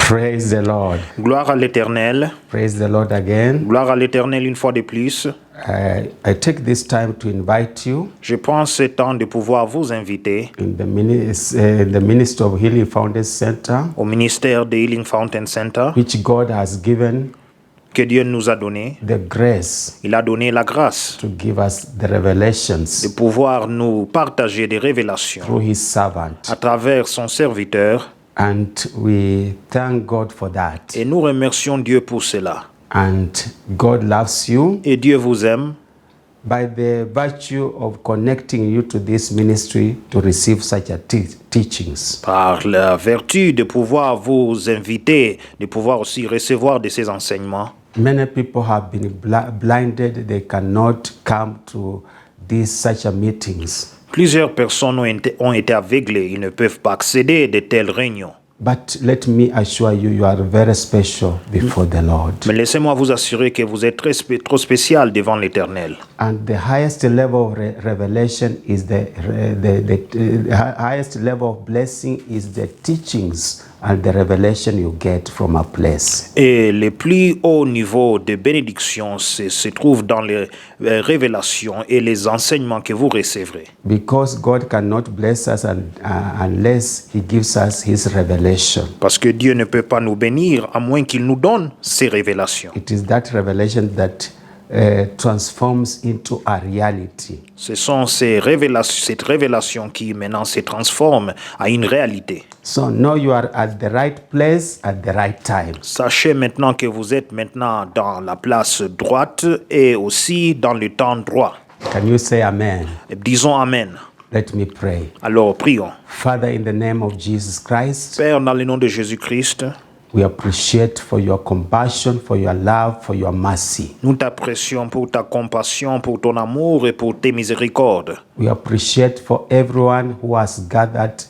Praise the Lord. Gloire à l'Éternel. Praise the Lord again. Gloire à l'Éternel une fois de plus. I take this time to invite you Je prends ce temps de pouvoir vous inviter in the Ministry of Healing Foundation Center, au ministère de Healing Fountain Center which God has given que Dieu nous a donné. the grace Il a donné la grâce to give us the revelations de pouvoir nous partager des révélations through His servant. à travers son serviteur. And we thank God for that. Et nous remercions Dieu pour cela. And God loves you. Et Dieu vous aime By the virtue of connecting you to this ministry to receive such a teachings. par la vertu de pouvoir vous inviter, de pouvoir aussi recevoir de ces enseignements. Many people have been blinded. They cannot come to these such a meetings. Plusieurs personnes ont été aveuglées, ils ne peuvent pas accéder à de telles réunions. But let me assure you, you are very special before the Lord. Mais laissez-moi vous assurer que vous êtes trop spécial devant l'Éternel. And the highest level of revelation is the highest level of blessing is the teachings and the revelation you get from a place. Et le plus haut niveau de bénédiction se trouve dans les révélations et les enseignements que vous recevrez. Because God cannot bless us unless He gives us His revelation. Parce que Dieu ne peut pas nous bénir à moins qu'il nous donne ces révélations. It is that revelation that transforms into a reality. Ce sont cette révélation qui maintenant se transforme à une réalité. So now you are at the right place at the right time. Sachez maintenant que vous êtes maintenant dans la place droite et aussi dans le temps droit. Can you say amen? Disons Amen. Let me pray. Alors prions. Father, in the name of Jesus Christ, Père, dans le nom de Jésus-Christ, we appreciate for your compassion, for your love, for your mercy. nous t'apprécions pour ta compassion, pour ton amour et pour tes miséricordes. We appreciate for everyone who has gathered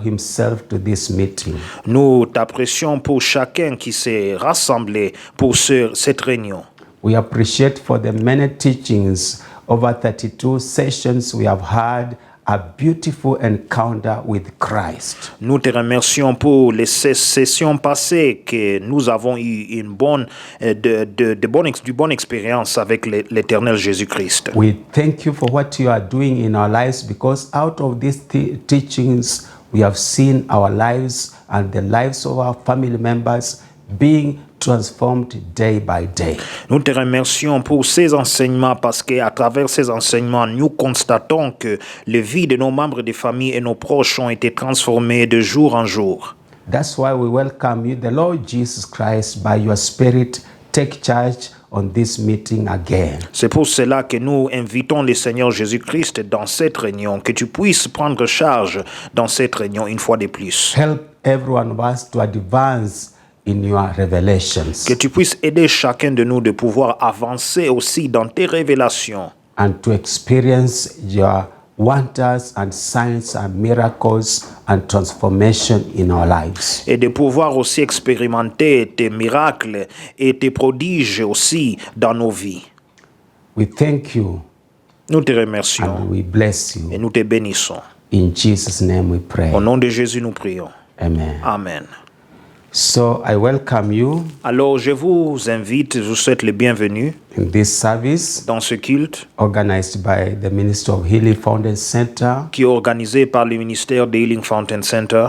himself to this meeting. Nous t'apprécions pour chacun qui s'est rassemblé pour cette réunion. We appreciate for the many teachings, over 32 sessions we have had, a beautiful encounter with Christ. Nous te remercions pour les sessions passées que nous avons eu une bonne expérience avec l'Éternel Jésus-Christ. We thank you for what you are doing in our lives, because out of these teachings we have seen our lives and the lives of our family members being transformed day by day. Nous te remercions pour ces enseignements parce qu'à travers ces enseignements, nous constatons que les vies de nos membres de famille et nos proches ont été transformées de jour en jour. That's why we welcome you, the Lord Jesus Christ, by your Spirit, take charge on this meeting again. C'est pour cela que nous invitons le Seigneur Jésus-Christ dans cette réunion, que tu puisses prendre charge dans cette réunion une fois de plus. Help every one of us to advance in your revelations. Que tu puisses aider chacun de nous de pouvoir avancer aussi dans tes révélations. And to experience your wonders and signs and miracles and transformation in our lives. Et de pouvoir aussi expérimenter tes miracles et tes prodiges aussi dans nos vies. We thank you Nous te remercions and we bless you. et nous te bénissons. In Jesus' name we pray. Au nom de Jésus, nous prions. Amen. Amen. So I welcome you Alors, je vous invite, je vous souhaite le bienvenu in this service dans ce culte organized by the Ministry of Healing Foundation Center. qui est organisé par le ministère de Healing Fountain Center.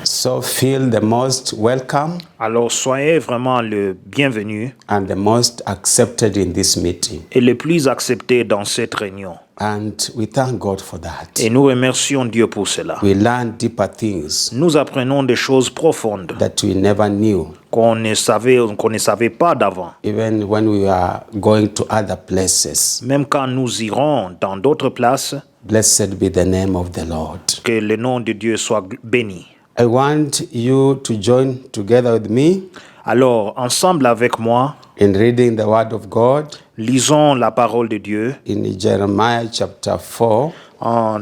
So feel the most welcome Alors, soyez vraiment le bienvenu and the most accepted in this meeting. et le plus accepté dans cette réunion. And we thank God for that. Et nous remercions Dieu pour cela. We learn deeper things Nous apprenons des choses profondes that we never knew, qu'on ne savait pas d'avant. even when we are going to other places. Même quand nous irons dans d'autres places, Blessed be the name of the Lord. que le nom de Dieu soit béni. I want you to join together with me Alors, ensemble avec moi, in reading the Word of God lisons la parole de Dieu in Jeremiah chapter 4.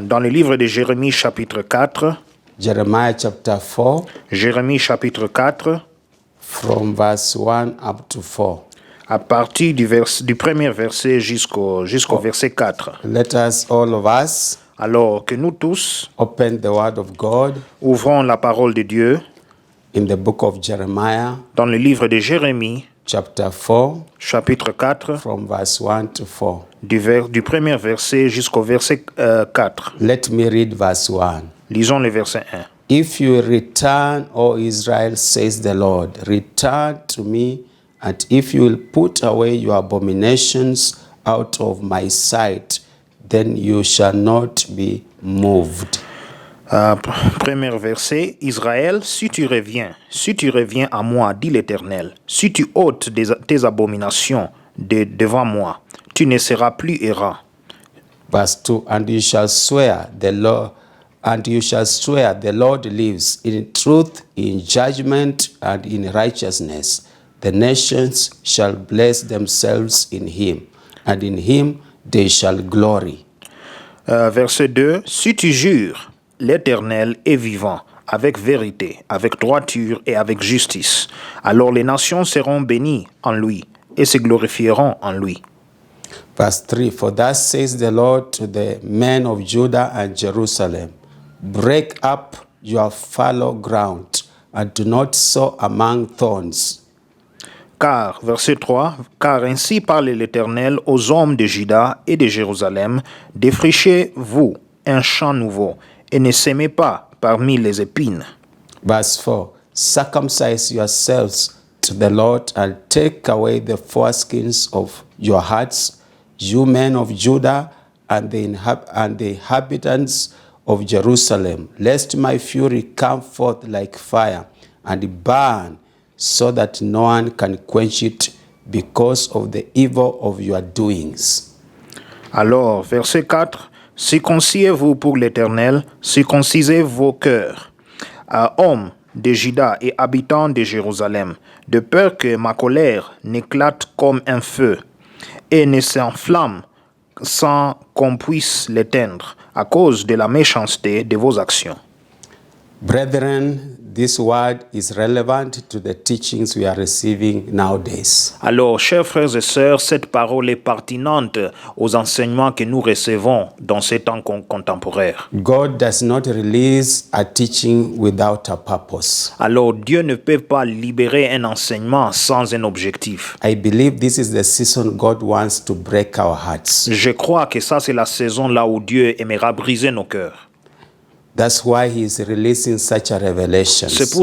dans le livre de Jérémie chapitre 4. Jeremiah chapter 4, Jérémie chapitre 4, from verse 1 up to 4. à partir du premier verset jusqu'au verset 4. Let us, all of us, Alors que nous tous open the Word of God ouvrons la parole de Dieu in the book of Jeremiah, dans le livre de Jérémie, chapter 4, chapitre 4, from verse 1 to 4. du premier verset jusqu'au verset 4. Let me read verse 1. Lisons le verset 1. If you return, O Israel, says the Lord, return to me, and if you will put away your abominations out of my sight, then you shall not be moved. Premier verset, Israël, si tu reviens à moi, dit l'Éternel, si tu ôtes tes abominations devant moi, tu ne seras plus errant. Verse 2, and you shall swear the Lord lives in truth, in judgment, and in righteousness. The nations shall bless themselves in him, and in him they shall glory. Verset 2, si tu jures, l'Éternel est vivant, avec vérité, avec droiture et avec justice. Alors les nations seront bénies en lui et se glorifieront en lui. Verse 3, for thus says the Lord to the men of Judah and Jerusalem, break up your fallow ground, and do not sow among thorns. Verset 3, car ainsi parle l'Éternel aux hommes de Juda et de Jérusalem, défrichez-vous un champ nouveau, et ne s'aimez pas parmi les épines. Verse 4, circumcise yourselves to the Lord and take away the foreskins of your hearts, you men of Judah and the inhabitants of Jerusalem, lest my fury come forth like fire and burn, so that no one can quench it because of the evil of your doings. Alors, verset 4, circoncisez-vous pour l'Éternel, circoncisez vos cœurs, hommes de Juda et habitants de Jérusalem, de peur que ma colère n'éclate comme un feu et ne s'enflamme sans qu'on puisse l'éteindre à cause de la méchanceté de vos actions. Brethren, this word is relevant to the teachings we are receiving nowadays. Alors, chers frères et sœurs, cette parole est pertinente aux enseignements que nous recevons dans ces temps contemporains. God does not release a teaching without a purpose. Alors, Dieu ne peut pas libérer un enseignement sans un objectif. I believe this is the season God wants to break our hearts. Je crois que ça, c'est la saison là où Dieu aimera briser nos cœurs. That's why he is releasing such a revelation. C'est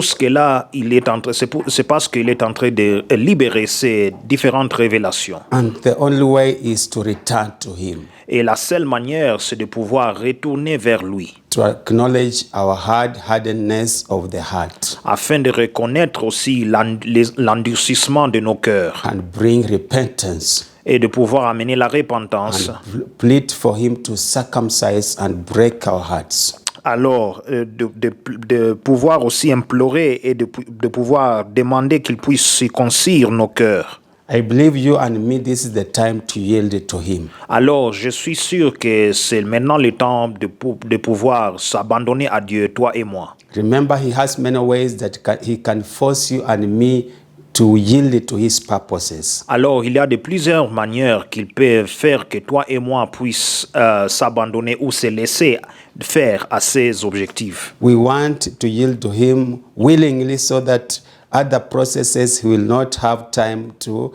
parce qu'il est en train de libérer ces différentes révélations. And the only way is to return to him. Et la seule manière, c'est de pouvoir retourner vers lui. To acknowledge our hardness of the heart. Afin de reconnaître aussi l'endurcissement de nos cœurs. And bring repentance. Et de pouvoir amener la repentance. And plead for him to circumcise and break our hearts. Alors, de pouvoir aussi implorer et de pouvoir demander qu'il puisse circoncire nos cœurs. I believe you and me, this is the time to yield to him. Alors, je suis sûr que c'est maintenant le temps de pouvoir s'abandonner à Dieu, toi et moi. Remember, he has many ways that he can force you and me to yield to his purposes. Alors, il y a de plusieurs manières qu'il peut faire que toi et moi puissions s'abandonner ou se laisser faire à ses objectifs. We want to yield to him willingly so that other processes he will not have time to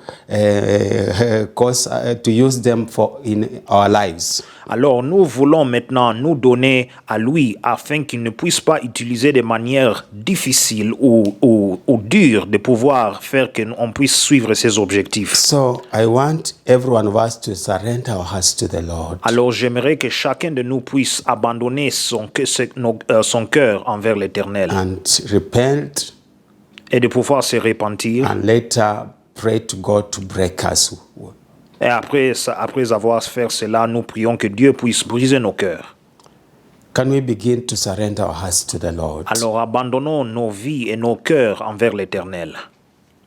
use them in our lives. Alors nous voulons maintenant nous donner à lui afin qu'il ne puisse pas utiliser de manières difficiles ou dures de pouvoir faire qu'on puisse suivre ses objectifs. So I want every one of us to surrender our hearts to the Lord. Alors j'aimerais que chacun de nous puisse abandonner son cœur envers l'Éternel. And repent. Et de pouvoir se repentir. And later pray to God to break us. Et après avoir fait cela, nous prions que Dieu puisse briser nos cœurs. Can we begin to surrender our hearts to the Lord? Alors abandonnons nos vies et nos cœurs envers l'Éternel.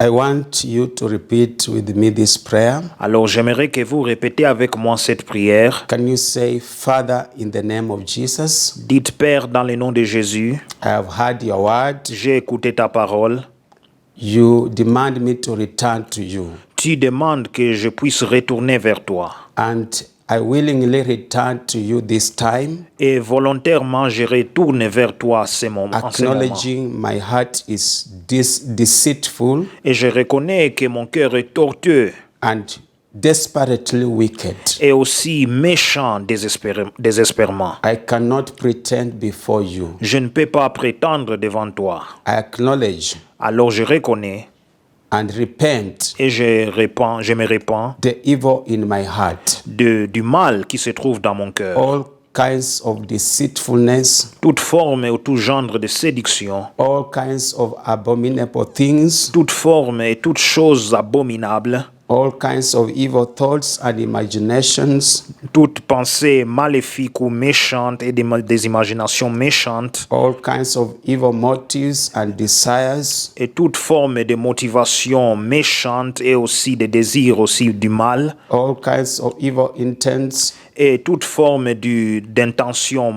I want you to repeat with me this prayer. Alors j'aimerais que vous répétez avec moi cette prière. Can you say, Father, in the name of Jesus? Dites, Père, dans le nom de Jésus. I have heard your word. J'ai écouté ta parole. You demand me to return to you. Tu demandes que je puisse retourner vers toi. And I willingly return to you this time, et volontairement je retourne vers toi en ce moment. acknowledging my heart is deceitful Et je reconnais que mon cœur est tortueux and desperately wicked. et aussi méchant désespérément. I cannot pretend before you. Je ne peux pas prétendre devant toi. I acknowledge Alors je reconnais and repent et je me répands the evil in my heart, du mal qui se trouve dans mon cœur. all kinds of deceitfulness, Toute forme ou tout genre de séduction, all kinds of abominable things, toute forme et toute chose abominable, all kinds of evil thoughts and imaginations, toute pensée maléfique ou méchante et des imaginations méchantes, all kinds of evil motives and desires, et toute forme de motivation méchante et aussi de désir aussi du mal, all kinds of evil intents, et toute forme d'intention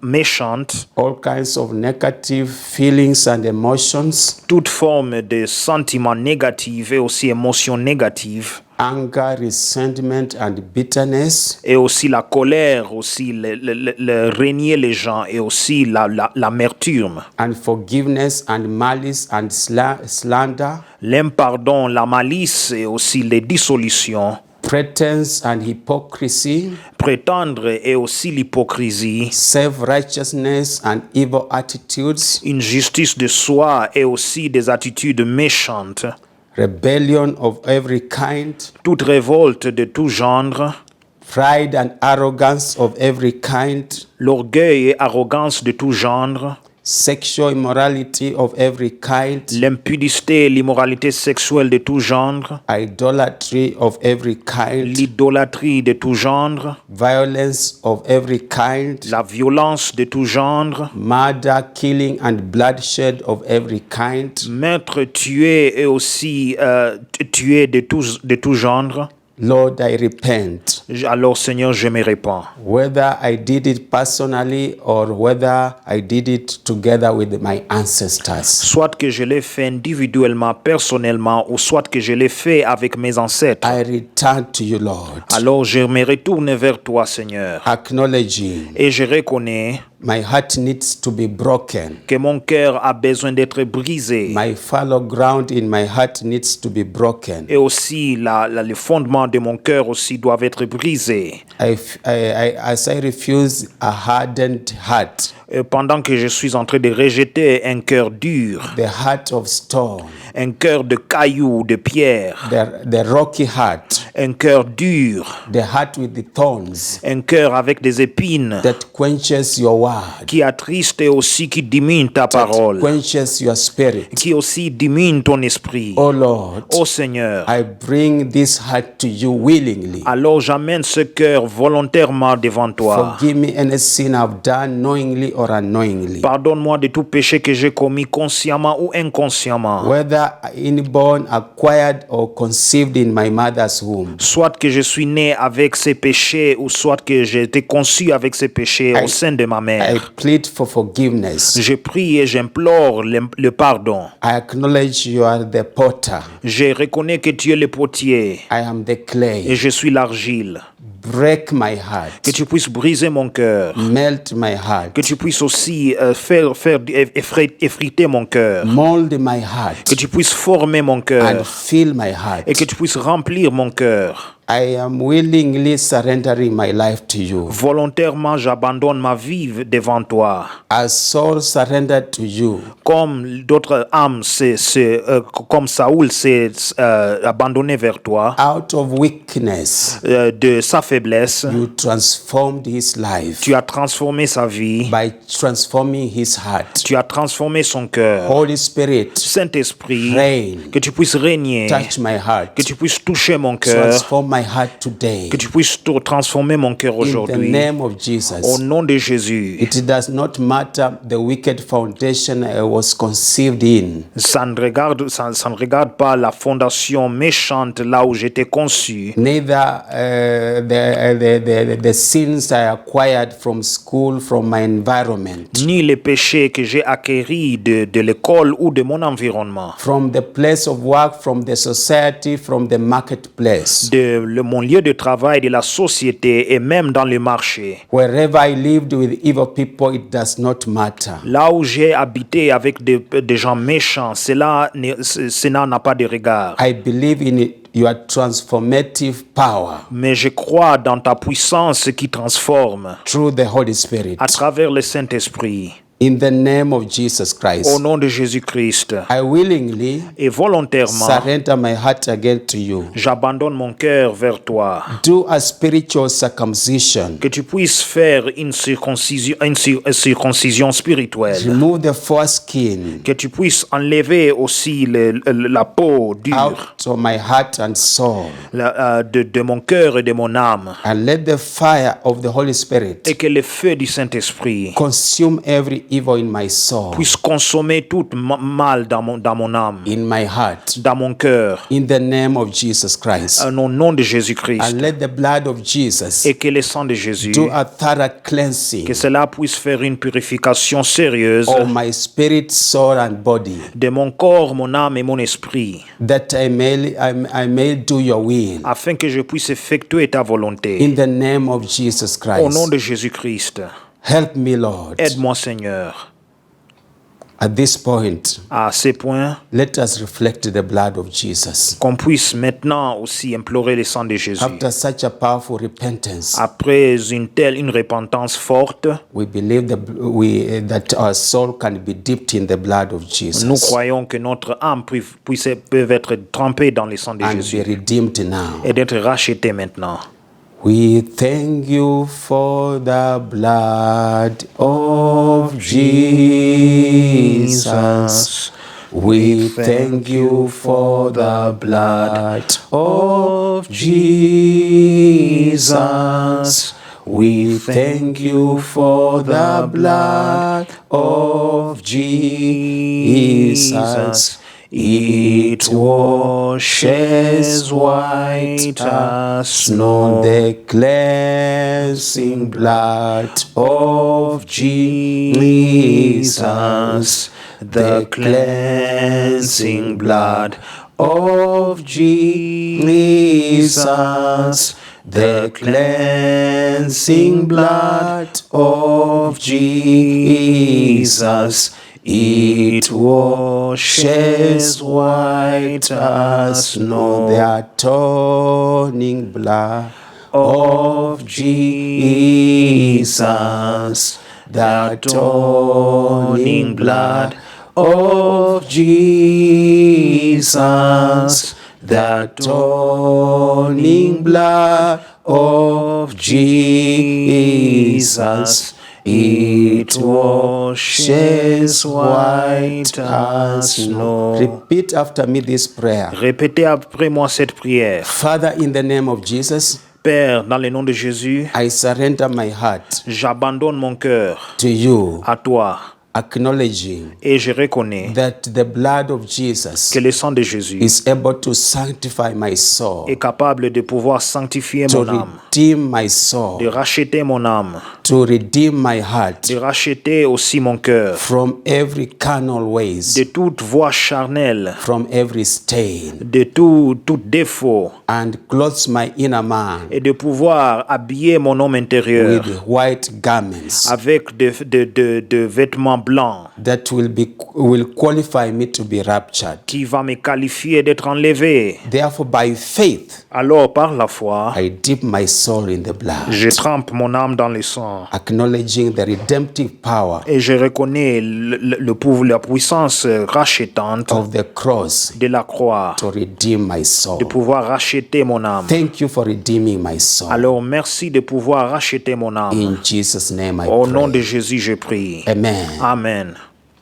méchante, all kinds of negative feelings and emotions, toute forme de sentiments négatifs et aussi émotions négatives, anger, resentment and bitterness, et aussi la colère, aussi le régner les gens, et aussi l'amertume, unforgiveness and malice and slander, l'impardon, la malice et aussi les dissolutions, pretense and hypocrisy, prétendre et aussi l'hypocrisie, self-righteousness and evil attitudes, une justice de soi et aussi des attitudes méchantes, rebellion of every kind, toute révolte de tout genre, pride and arrogance of every kind, l'orgueil et arrogance de tout genre, sexual immorality of every kind, l'impudicité et l'immoralité sexuelle de tout genre, idolatry of every kind, l'idolâtrie de tout genre, violence of every kind, la violence de tout genre, murder, killing and bloodshed of every kind, meurtre, tuer et aussi tuer de tout genre. Lord, I repent. Alors Seigneur, je me répands. Whether I did it personally or whether I did it together with my ancestors. Soit que je l'ai fait individuellement, personnellement, ou soit que je l'ai fait avec mes ancêtres. I return to you, Lord. Alors je me retourne vers toi, Seigneur. Acknowledging Et je reconnais my heart needs to be broken. que mon cœur a besoin d'être brisé. My fallow ground in my heart needs to be broken. Et aussi, le fondement de mon cœur aussi doivent être brisés. As I refuse a hardened heart, Pendant que je suis en train de rejeter un cœur dur, the heart of stone, un cœur de cailloux, de pierre, the rocky heart, un cœur dur, the heart with the thorns un cœur avec des épines, that quenches your word, qui attriste et aussi qui diminue ta parole, quenches your spirit. qui aussi diminue ton esprit. Oh Lord, Ô Seigneur, I bring this heart to you willingly. alors j'amène ce cœur volontairement devant toi. Forgive me any sin I've done knowingly or unknowingly. Pardonne-moi de tout péché que j'ai commis consciemment ou inconsciemment. Whether inborn, acquired or conceived in my mother's womb. Soit que je suis né avec ces péchés ou soit que j'ai été conçu avec ces péchés au sein de ma I mère. plead for forgiveness. Je prie et j'implore le pardon. I acknowledge you are the potter. Je reconnais que tu es le potier I am the et clay. je suis l'argile. Break my heart. Que tu puisses briser mon cœur. Melt my heart. Que tu puisses aussi effriter mon cœur. Mold my heart. Que tu puisses former mon And cœur. fill my heart. Et que tu puisses remplir mon cœur. I am willingly surrendering my life to you. Volontairement, j'abandonne ma vie devant toi. As Saul surrendered to you, Comme d'autres âmes, comme Saoul s'est abandonné vers toi, out of weakness, de sa faiblesse, you transformed his life tu as transformé sa vie, by transforming his heart. tu as transformé son cœur. Holy Spirit, Saint-Esprit, reign, que tu puisses régner, touch my heart, que tu puisses toucher mon cœur, transform my heart today. que tu puisses transformer mon cœur In the aujourd'hui. name of Au Jesus. nom de Jésus, It does not matter the wicked foundation I was conceived in. ça ne regarde pas la fondation méchante là où j'étais conçu, Neither the the sins I acquired from school, from my environment, ni les péchés que j'ai acquis de l'école ou de mon environnement, from the place of work, from the society, from the marketplace. mon lieu de travail, de la société et même dans le marché. Wherever I lived with evil people, it does not matter. Là où j'ai habité avec des gens méchants, cela n'a pas de regard. I believe in your transformative power Mais je crois dans ta puissance qui transforme through the Holy Spirit. à travers le Saint-Esprit. In the name of Jesus Au Christ, nom de Jésus-Christ I willingly et volontairement, surrender my heart again to you. j'abandonne mon cœur vers toi. Do a spiritual circumcision. Que tu puisses faire une circoncision spirituelle. Remove the foreskin Que tu puisses enlever aussi la peau dure out of my heart and soul, de mon cœur et de mon âme. and let the fire of the Holy Spirit Et que le feu du Saint-Esprit consume every evil in my soul, puisse consommer tout mal dans mon âme, in my heart, dans mon cœur, in the name of Jesus Christ. au nom de Jésus-Christ. And let the blood of Jesus Et que le sang de Jésus, do a thorough cleansing que cela puisse faire une purification sérieuse of my spirit, soul, and body, de mon corps, mon âme et mon esprit, that I may do your will. afin que je puisse effectuer ta volonté. In the name of Jesus Au nom Christ. de Jésus-Christ, Help me, Lord. aide-moi, Seigneur. At this point, À ce point, let us reflect the blood of Jesus. qu'on puisse maintenant aussi implorer le sang de Jésus. After such a powerful repentance, Après une repentance forte, we believe that our soul can be dipped in the blood of nous Jesus croyons que notre âme peut être trempée dans le sang de and be Jésus redeemed now. et d'être rachetée maintenant. We thank you for the blood of Jesus. We thank you for the blood of Jesus. We thank you for the blood of Jesus. It washes white as snow, the cleansing blood of Jesus, the cleansing blood of Jesus, the cleansing blood of Jesus. It washes white as snow, the atoning blood of Jesus, the atoning blood of Jesus, the atoning blood of Jesus. It washes white as snow. Repeat after me this prayer. Répétez après moi cette prière. Father, in the name of Jesus, Père, dans le nom de Jésus, I surrender my heart j'abandonne mon cœur to you, à toi acknowledging et je reconnais that the blood of Jesus que le sang de Jésus is able to sanctify my soul, est capable de pouvoir sanctifier to mon âme, redeem my soul, de racheter mon âme, to redeem my heart de racheter aussi mon cœur from every carnal ways, de toute voie charnelle, from every stain, de tout défaut, and clothes my inner man et de pouvoir habiller mon homme intérieur with white garments avec de vêtements blancs that will qualify me to be raptured. qui va me qualifier d'être enlevé. Therefore, by faith, Alors, par la foi, I dip my soul in the blood, je trempe mon âme dans le sang acknowledging the redemptive power et je reconnais la puissance rachetante of the cross de la croix to redeem my soul. de pouvoir racheter mon âme. Thank you for redeeming my soul. Alors, merci de pouvoir racheter mon âme. In Jesus' name I Au nom de pray. Jésus, je prie. Amen. Amen.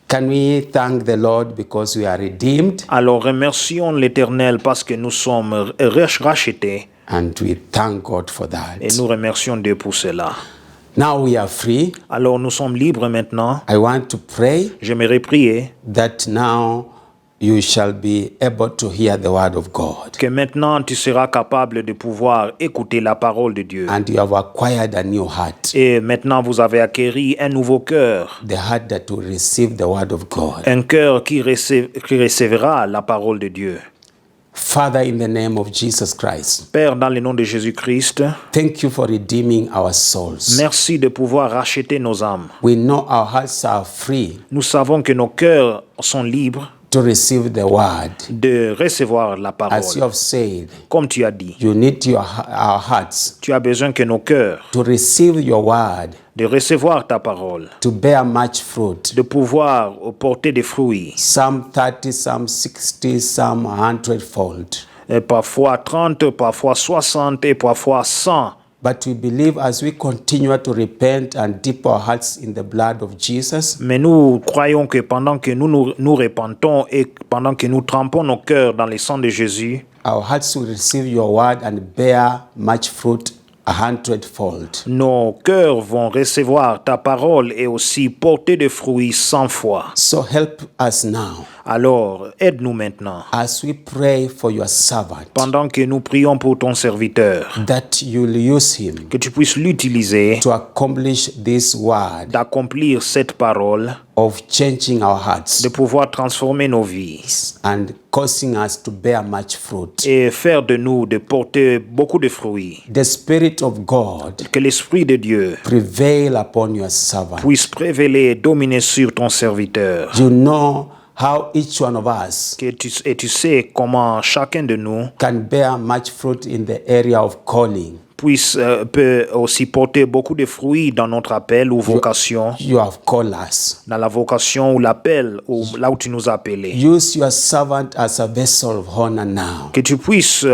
Can we thank the Lord because we are redeemed, Alors, remercions l'Éternel parce que nous sommes rachetés and we thank God for et that. nous remercions Dieu pour cela. Now we are free. Alors, nous sommes libres maintenant. I want to pray J'aimerais prier that now you shall be able to hear the word of God. Que maintenant tu seras capable de pouvoir écouter la parole de Dieu. And you have acquired a new heart. Et maintenant vous avez acquis un nouveau cœur. The heart that will receive the word of God. Un cœur qui recevra la parole de Dieu. Father, in the name of Jesus Christ, Père, dans le nom de Jésus-Christ, thank you for redeeming our souls. merci de pouvoir racheter nos âmes. We know our hearts are free Nous savons que nos cœurs sont libres to receive the word. de recevoir la parole. As you have said, Comme tu as dit, you need our hearts tu as besoin que nos cœurs to receive your word, de recevoir ta parole, to bear much fruit. de pouvoir porter des fruits, Some 30, some 60, some 100-fold. et parfois 30, parfois 60 et parfois 100. But we believe as we continue to repent and dip our hearts in the blood of Jesus, Mais nous croyons que pendant que nous repentons et pendant que nous trempons nos cœurs dans le sang de Jésus, our hearts will receive your word and bear much fruit 100-fold. nos cœurs vont recevoir ta parole et aussi porter des fruits 100 fois. So help us now Alors, aide-nous maintenant, as we pray for your servant, pendant que nous prions pour ton serviteur, that you'll use him que tu puisses l'utiliser to accomplish this word d'accomplir cette parole, of changing our hearts de pouvoir transformer nos vies and causing us to bear much fruit. et faire de nous de porter beaucoup de fruits. The Spirit of God Que l'Esprit de Dieu prevail upon your servant. puisse prévaler et dominer sur ton serviteur. You know how each one of us Et tu sais comment chacun de nous can bear much fruit in the area of calling. peut aussi porter beaucoup de fruits dans notre appel ou vocation, You have called us. dans la vocation ou l'appel, ou là où tu nous as appelés. Use your servant as a vessel of honor now. Que tu puisses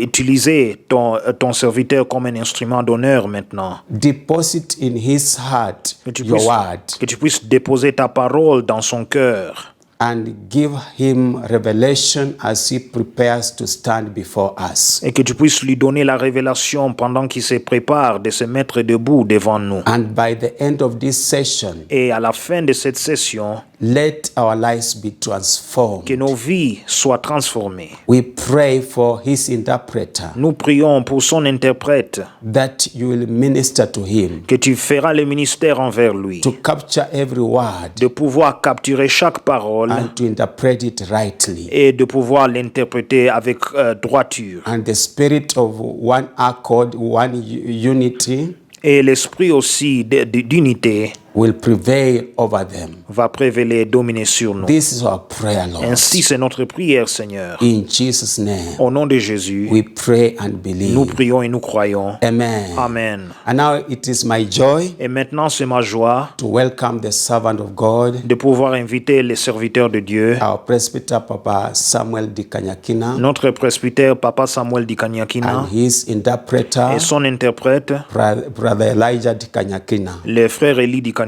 utiliser ton serviteur comme un instrument d'honneur maintenant. Deposit in his heart Que tu your word que tu puisses déposer ta parole dans son cœur. and give him revelation as he prepares to stand before us. Et que tu puisses lui donner la révélation pendant qu'il se prépare de se mettre debout devant nous. And by the end of this session, Et à la fin de cette session, let our lives be transformed. que nos vies soient transformées. We pray for his interpreter Nous prions pour son interprète, that you will minister to him que tu feras le ministère envers lui, to capture every word de pouvoir capturer chaque parole and to interpret it rightly. et de pouvoir l'interpréter avec droiture. And the spirit of one accord, one unity Et l'esprit aussi d'unité will prevail over them. va prévaler et dominer sur nous. This is our prayer, Lord. Ainsi, c'est notre prière, Seigneur. In Jesus' name, Au nom de Jésus, we pray and nous believe. prions et nous croyons. Amen. Amen. And now it is my joy Et maintenant, c'est ma joie to welcome the servant of God, de pouvoir inviter les serviteurs de Dieu, our presbyter Papa Samuel Dikanyakina, notre presbytère Papa Samuel Dikanyakina and his interpreter, et son interprète, Brother Elijah Dikanyakina. le frère Eli Dikanyakina.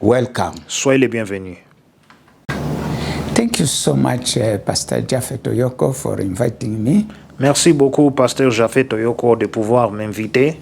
Welcome. Soyez les bienvenus. Thank you so much, Pastor Japhet Oyoko, for inviting me. Merci beaucoup, Pasteur Japhet Oyoko, de pouvoir m'inviter.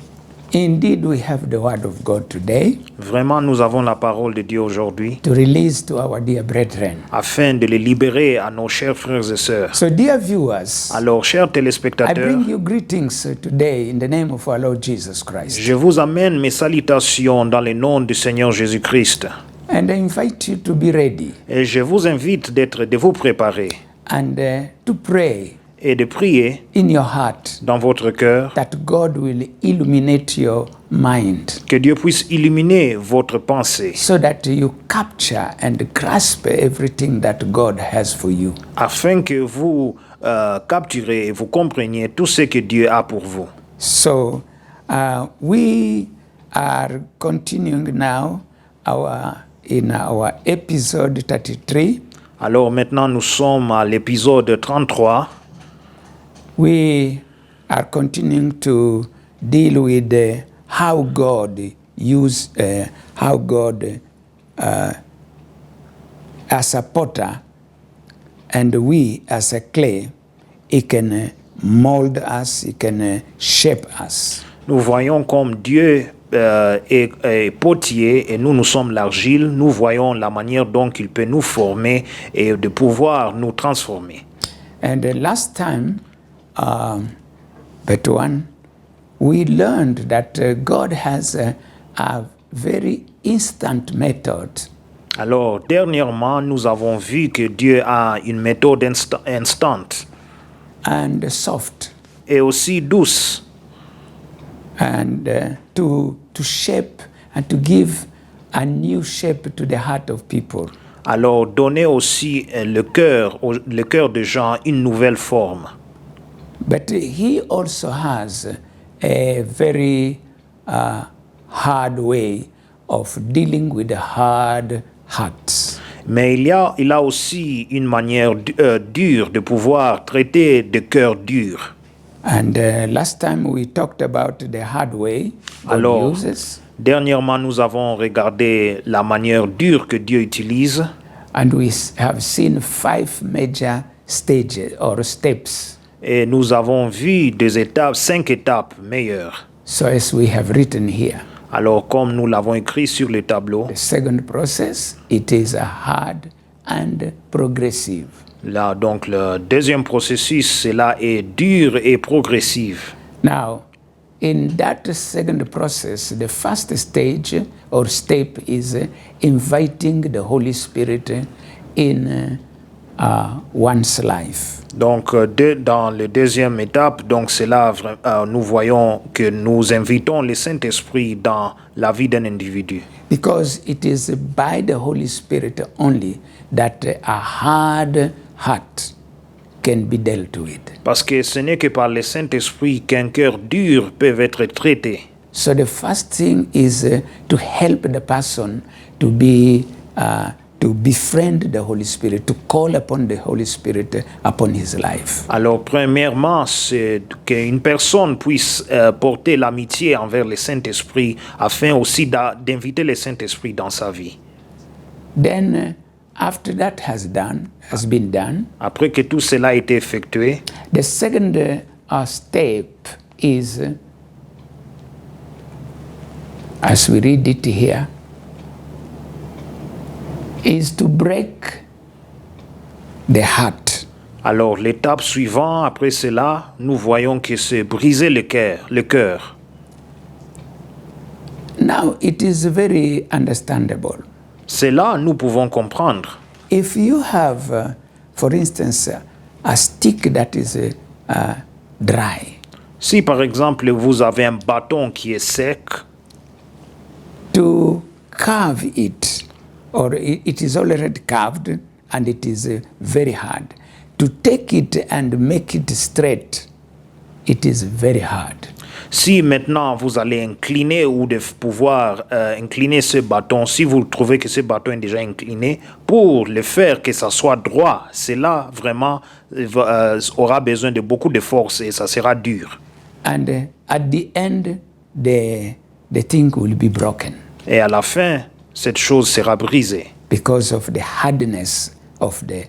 Indeed, we have the Word of God today Vraiment, nous avons la parole de Dieu aujourd'hui to release to our dear brethren. afin de les libérer à nos chers frères et sœurs. So, dear viewers, Alors, chers I téléspectateurs, bring you greetings today in the name of our Lord Jesus Christ. je vous amène mes salutations dans le nom du Seigneur Jésus-Christ. And I invite you to be ready Et je vous invite de vous préparer and to pray et de prier in your heart dans votre cœur that God will illuminate your mind que Dieu puisse illuminer votre pensée so that you capture and grasp everything that God has for you. afin que vous capturez et vous compreniez tout ce que Dieu a pour vous. So we are continuing now in our episode 33. Alors maintenant nous sommes à l'épisode 33. We are continuing to deal with how God as a potter and we as a clay, He can mold us, He can shape us. Nous voyons comme Dieu est potier et nous sommes l'argile, nous voyons la manière dont il peut nous former et de pouvoir nous transformer. And last time, part 1, we learned that God has a very instant method. Alors, dernièrement, nous avons vu que Dieu a une méthode instante And soft, et aussi douce and to shape and to give a new shape to the heart of people. alors donner aussi le cœur des gens une nouvelle forme. But he also has a very hard way of dealing with the hard hearts. Mais il a aussi une manière dure de pouvoir traiter des cœurs durs. And last time we talked about the hard way God Alors, uses, dernièrement, nous avons regardé la manière dure que Dieu utilise. and we have seen 5 major stages or steps. Et nous avons vu 5 étapes meilleures. So as we have written here, Alors, comme nous l'avons écrit sur le tableau, the second process, it is a hard and progressive. là, donc le deuxième processus, cela est dur et progressif. Now, in that second process, the first stage or step is inviting the Holy Spirit in one's life. Donc, dans la deuxième étape, donc c'est là nous voyons que nous invitons le Saint-Esprit dans la vie d'un individu. Because it is by the Holy Spirit only that a hard heart can be dealt with. Parce que ce n'est que par le Saint-Esprit qu'un cœur dur peut être traité. So the first thing is to help the person to be to befriend the Holy Spirit, to call upon the Holy Spirit upon his life. Alors, premièrement, c'est qu'une personne puisse porter l'amitié envers le Saint-Esprit afin aussi d'inviter le Saint-Esprit dans sa vie. Then, after that has been done, Après que tout cela a été effectué, the second step is, as we read it here, is to break the heart. alors l'étape suivante, après cela, nous voyons que c'est briser le cœur. Now, it is very understandable. C'est là nous pouvons comprendre. If you have, for instance, a stick that is dry, Si par exemple vous avez un bâton qui est sec, to carve it, or it is already carved and it is very hard, to take it and make it straight, it is very hard. si maintenant vous allez incliner ou de pouvoir incliner ce bâton, si vous trouvez que ce bâton est déjà incliné, pour le faire que ça soit droit, cela vraiment aura besoin de beaucoup de force et ça sera dur. And at the end, the thing will be broken Et à la fin, cette chose sera brisée because of the hardness of the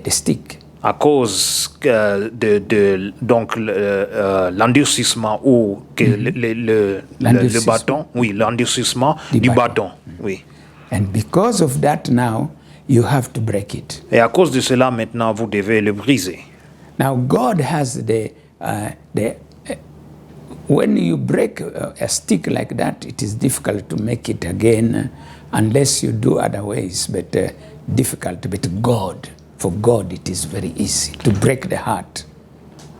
stick. à cause de donc l'endurcissement ou que le L'endurcissement. bâton, oui, l'endurcissement Du du bâton. bâton, oui. And because of that now, you have to break it. Et à cause de cela, maintenant, vous devez le briser. Now God has when you break a stick like that, it is difficult to make it again unless you do other ways, but difficult. But for God, it is very easy to break the heart.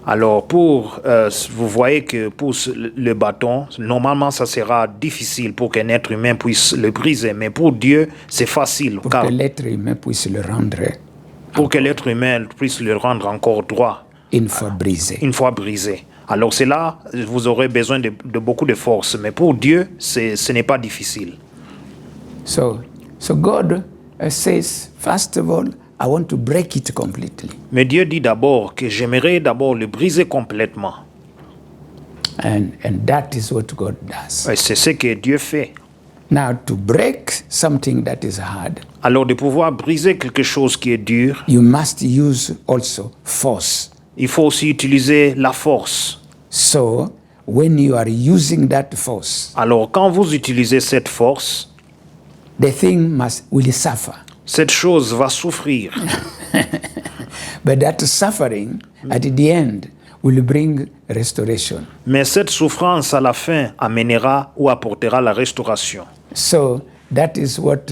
Alors, vous voyez que pour le bâton, normalement, ça sera difficile pour qu'un être humain puisse le briser. Mais pour Dieu, c'est facile. Pour Car que l'être humain puisse le rendre pour que l'être humain puisse le rendre encore droit, une fois brisé. une fois brisé. Alors, c'est là, vous aurez besoin de beaucoup de force. Mais pour Dieu, ce n'est pas difficile. So God says, first of all, I want to break it completely. Mais Dieu dit d'abord que j'aimerais d'abord le briser complètement. And that is what God does. Et c'est ce que Dieu fait. Now, to break something that is hard, Alors, de pouvoir briser quelque chose qui est dur, you must use also force. il faut aussi utiliser la force. So, when you are using that force, Alors quand vous utilisez cette force, the thing will suffer. cette chose va souffrir. But that suffering at the end will bring restoration. Mais cette souffrance à la fin amènera ou apportera la restauration. So that is what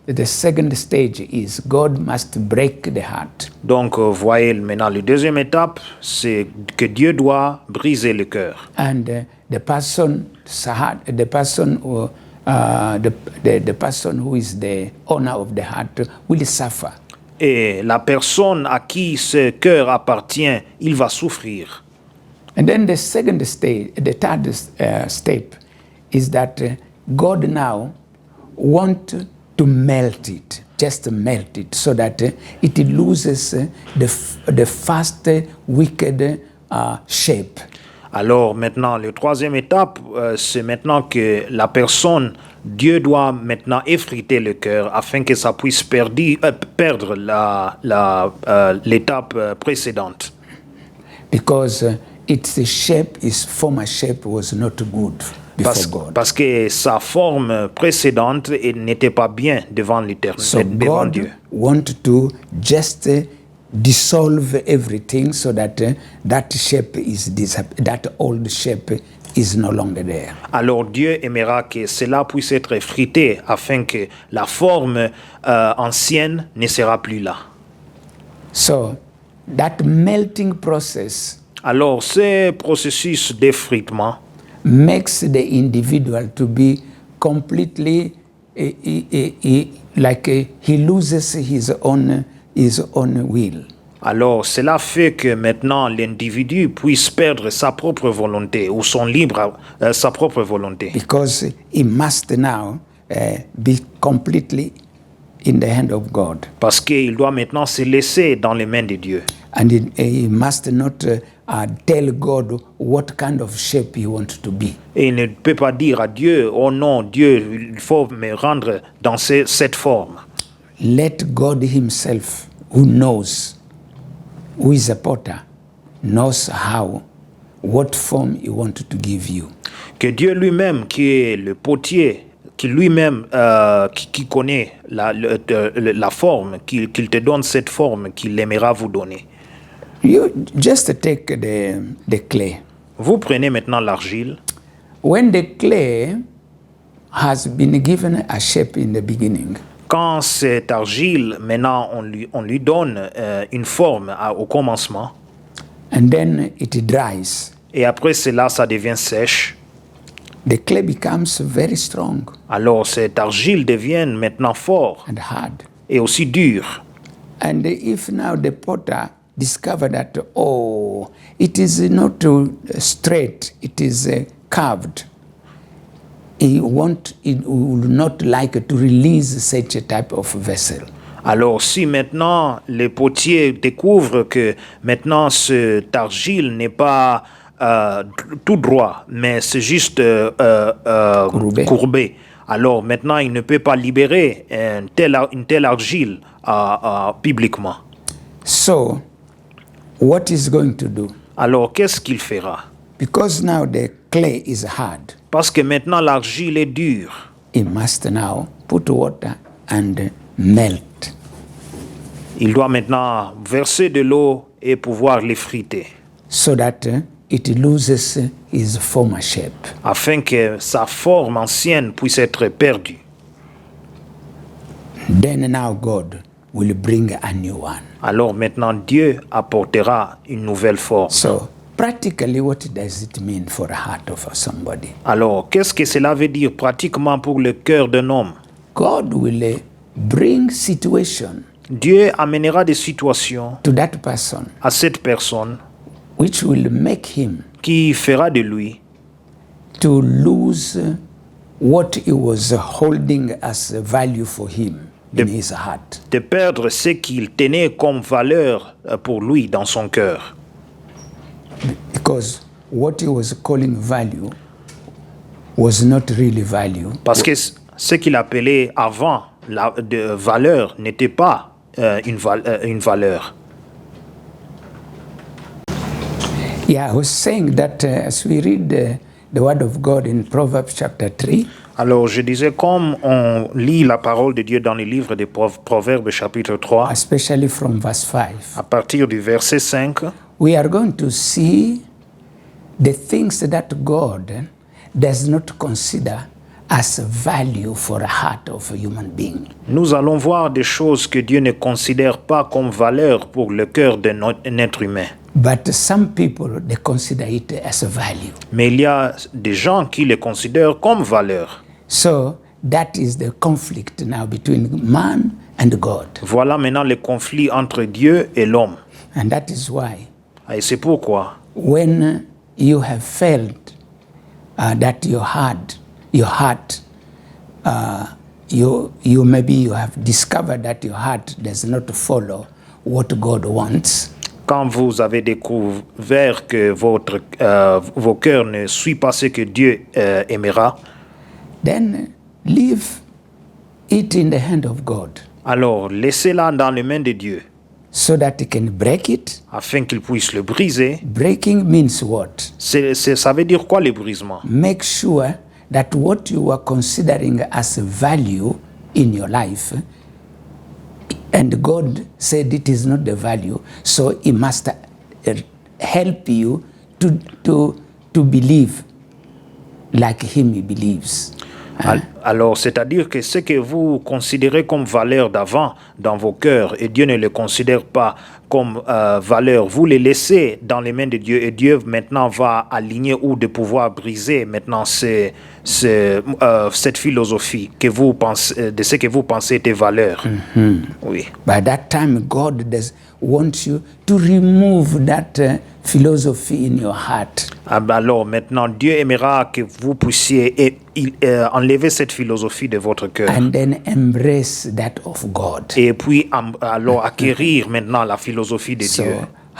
the second stage is. God must break the heart. Donc, voyez maintenant, la deuxième étape, c'est que Dieu doit briser le cœur. And the person who is the owner of the heart will suffer. Et la personne à qui ce cœur appartient, il va souffrir. And then the second stage, the third step, is that God now wants to melt it, just melt it, so that it loses the first wicked shape. Alors maintenant, la troisième étape, c'est maintenant que la personne, Dieu doit maintenant effriter le cœur afin que ça puisse perdre l'étape précédente. Because its shape, its former shape was not good before God. Parce que sa forme précédente n'était pas bien devant l'Éternel, So devant God Dieu. wanted to just dissolve everything so that that old shape is no longer there. Alors Dieu aimera que cela puisse être effrité afin que la forme ancienne ne sera plus là. So that melting process Alors ce processus d'effritement makes the individual to be completely like he loses his own will. Alors, cela fait que maintenant l'individu puisse perdre sa propre volonté ou son libre, sa propre volonté. Because he must now be completely in the hand of God. Parce qu'il doit maintenant se laisser dans les mains de Dieu. And he must not tell God what kind of shape he wants to be. Et il ne peut pas dire à Dieu, oh non, Dieu, il faut me rendre dans cette forme. Let God himself, who knows, who is a potter, knows what form he wants to give you. Que Dieu lui-même, qui est le potier, qui lui-même qui connaît la forme, qu'il te donne cette forme qu'il aimera vous donner. You just take the clay. Vous prenez maintenant l'argile. When the clay has been given a shape in the beginning, Quand cette argile, maintenant, on lui donne une forme au commencement, and then it dries, et après cela, ça devient sèche, the clay becomes very strong alors cette argile devient maintenant fort and hard. et aussi dure. And if now the potter discover that, oh, it is not straight, it is curved, he will not like to release such a type of vessel. Alors si maintenant les potiers découvrent que maintenant cette argile n'est pas tout droit, mais c'est juste courbé, alors maintenant il ne peut pas libérer une telle argile publiquement. So, what is going to do? Alors qu'est-ce qu'il fera? Because now the clay is hard, Parce que maintenant l'argile est dure. he must now put water and melt. Il doit maintenant verser de l'eau et pouvoir l'effriter, So that it loses its former shape. afin que sa forme ancienne puisse être perdue. Then now God will bring a new one. Alors maintenant Dieu apportera une nouvelle forme. So practically, what does it mean for the heart of somebody? Alors qu'est-ce que cela veut dire pratiquement pour le cœur d'un homme? God will bring situation Dieu amènera des situations to that person à cette personne which will make him qui fera de lui to lose what he was holding as a value for him in his heart. de perdre ce qu'il tenait comme valeur pour lui dans son cœur. Because what he was calling value was not really value. Parce que ce qu'il appelait avant de valeur n'était pas une valeur. Yeah, I was saying that as we read the word of God in Proverbs chapter 3, Alors, je disais, comme on lit la parole de Dieu dans le livre des Proverbes chapitre 3, especially from verse 5, à partir du verset 5, we are going to see the things that God does not consider as value for a heart of a human being. nous allons voir des choses que Dieu ne considère pas comme valeur pour le cœur d'un être humain. But some people, they consider it as a value. Mais il y a des gens qui les considèrent comme valeur. So that is the conflict now between man and God. Voilà maintenant le conflit entre Dieu et l'homme. And that is why Et c'est pourquoi, when you have felt that you maybe you have discovered that your heart does not follow what God wants, quand vous avez découvert que vos cœurs ne suivent pas ce que Dieu aimera, then leave it in the hand of God alors laissez-la dans les mains de Dieu, so that He can break it. afin qu'il puisse le briser. Breaking means what? Ça veut dire quoi le brisement? Make sure that what you are considering as a value in your life, and God said it is not the value, so He must help you to believe like Him He believes. Alors, c'est-à-dire que ce que vous considérez comme valeur d'avant dans vos cœurs, et Dieu ne le considère pas comme valeur, vous les laissez dans les mains de Dieu, et Dieu maintenant va aligner ou de pouvoir briser maintenant cette philosophie que vous pensez, de ce que vous pensez était valeur. Oui. By that time, God does want you to remove that philosophy in your heart. Alors maintenant, Dieu aimera que vous puissiez enlever cette philosophie de votre cœur. And then embrace that of God. Et puis alors acquérir maintenant la philosophie de So, Dieu.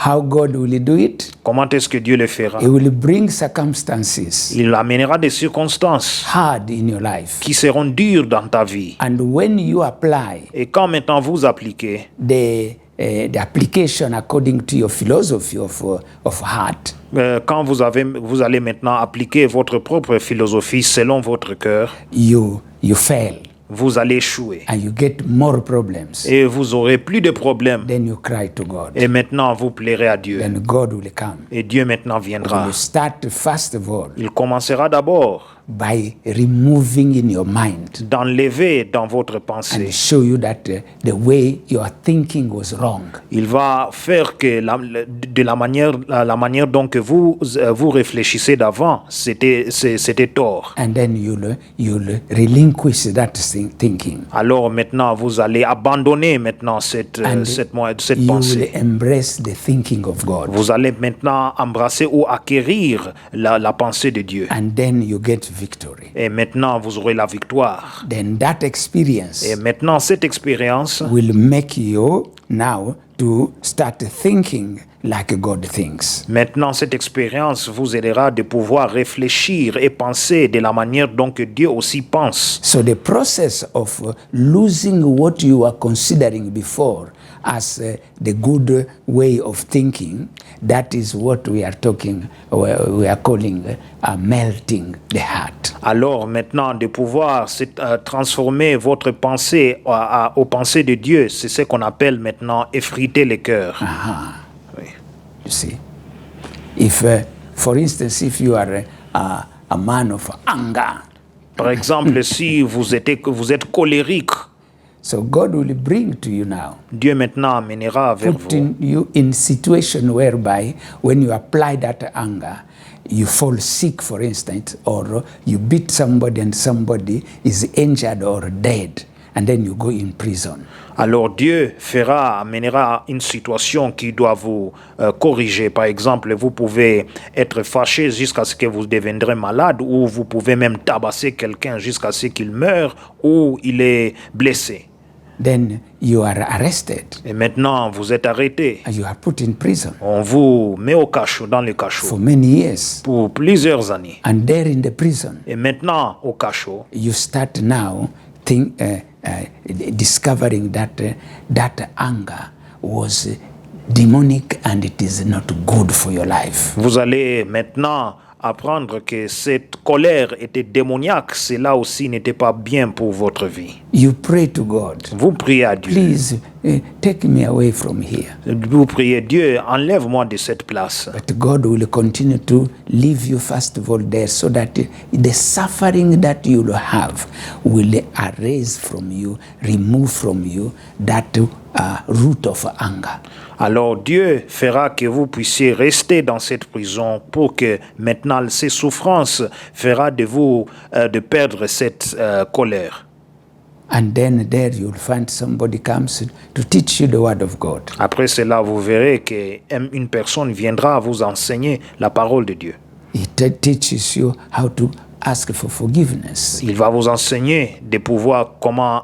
how God will do it? Comment est-ce que Dieu le fera? He will bring circumstances Il amènera des circonstances hard in your life. qui seront dures dans ta vie. And when you apply Et quand maintenant vous appliquez the application according to your philosophy of heart, quand vous allez maintenant appliquer votre propre philosophie selon votre cœur, you fail vous allez échouer. and you get more problems. Et vous aurez plus de problèmes. Then you cry to God. Et maintenant vous plairez à Dieu. Then God will come. Et Dieu maintenant viendra. You start first of all Il commencera d'abord by removing in your mind d'enlever dans votre and pensée. show you that the way you are thinking was wrong. Il va faire que la manière dont que vous réfléchissez d'avant, c'était tort. And then you'll relinquish that thinking. Alors maintenant, vous allez abandonner maintenant cette You pensée. will embrace the thinking of God. Vous allez maintenant embrasser ou acquérir la pensée de Dieu. And then you get victory. Et maintenant, vous aurez la victoire. Then that experience Et maintenant, cette expérience will make you now to start thinking like God thinks. Maintenant, cette expérience vous aidera de pouvoir réfléchir et penser de la manière dont que Dieu aussi pense. So the process of losing what you are considering before as the good way of thinking, that is what we are calling melting the heart. Alors maintenant, de pouvoir transformer votre pensée aux pensées de Dieu, c'est ce qu'on appelle maintenant effriter le cœur. Oui. You see, if, for instance, if you are a man of anger, Par exemple, si vous êtes colérique, so God will bring to you now, Dieu maintenant amènera vers vous. putting you in situation whereby when you apply that anger, you fall sick, for instance, or you beat somebody and somebody is injured or dead, and then you go in prison. Alors Dieu amènera une situation qui doit vous corriger. Par exemple, vous pouvez être fâché jusqu'à ce que vous deviendrez malade, ou vous pouvez même tabasser quelqu'un jusqu'à ce qu'il meure ou il est blessé. Then you are arrested Et maintenant, vous êtes arrêté. and you are put in prison On vous met au cachot, dans le for cachot, many years. pour plusieurs années. And there in the prison, Et maintenant, au cachot, you start now discovering that that anger was demonic and it is not good for your life. Vous allez maintenant apprendre que cette colère était démoniaque. Cela aussi n'était pas bien pour votre vie. You pray to God, Vous priez à Dieu. please take me away from here. Vous priez Dieu, enlève-moi de cette place. But God will continue to leave you first of all there so that the suffering that you will have will erase from you, remove from you that root of anger. Alors Dieu fera que vous puissiez rester dans cette prison pour que maintenant ces souffrances fera de vous de perdre cette colère. And then there you'll find somebody comes to teach you the word of God. Après cela, vous verrez qu'une personne viendra vous enseigner la parole de Dieu. He teaches you how to ask for forgiveness. Il va vous enseigner de pouvoir comment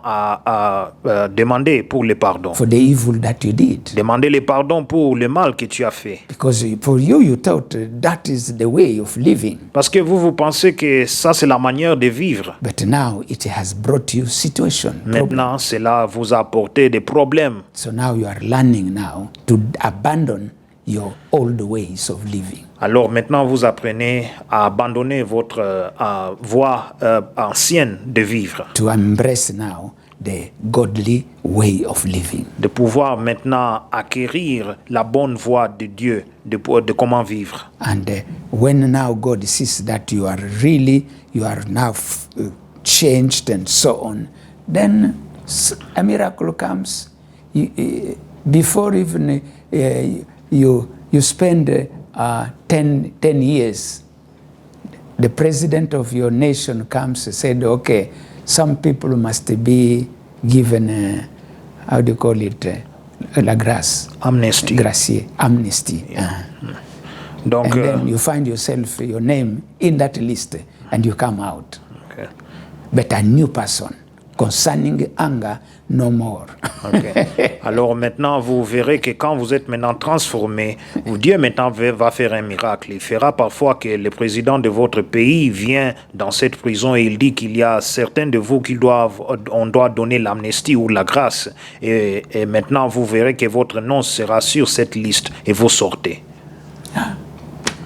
demander pour le pardon. For the evil that you did. Demander le pardon pour le mal que tu as fait. Because for you, you thought that is the way of living. Parce que vous pensez que ça c'est la manière de vivre. But now it has brought you situation. Maintenant, cela vous a apporté des problèmes. So now you are learning now to abandon your old ways of living. Alors maintenant, vous apprenez à abandonner votre voie ancienne de vivre. To embrace now the godly way of living. De pouvoir maintenant acquérir la bonne voie de Dieu, de comment vivre. And when now God sees that you are now changed and so on, then a miracle comes. Before even you spend 10 years, the president of your nation comes and said, okay, some people must be given, how do you call it, la grâce? Amnesty. Gracie, amnesty. Yeah. Donc, and then you find yourself, your name in that list, and you come out. Okay. But a new person, concerning anger, no more. Okay. Alors maintenant, vous verrez que quand vous êtes maintenant transformé, Dieu maintenant va faire un miracle. Il fera parfois que le président de votre pays vient dans cette prison et il dit qu'il y a certains de vous on doit donner l'amnistie ou la grâce. Et maintenant, vous verrez que votre nom sera sur cette liste et vous sortez.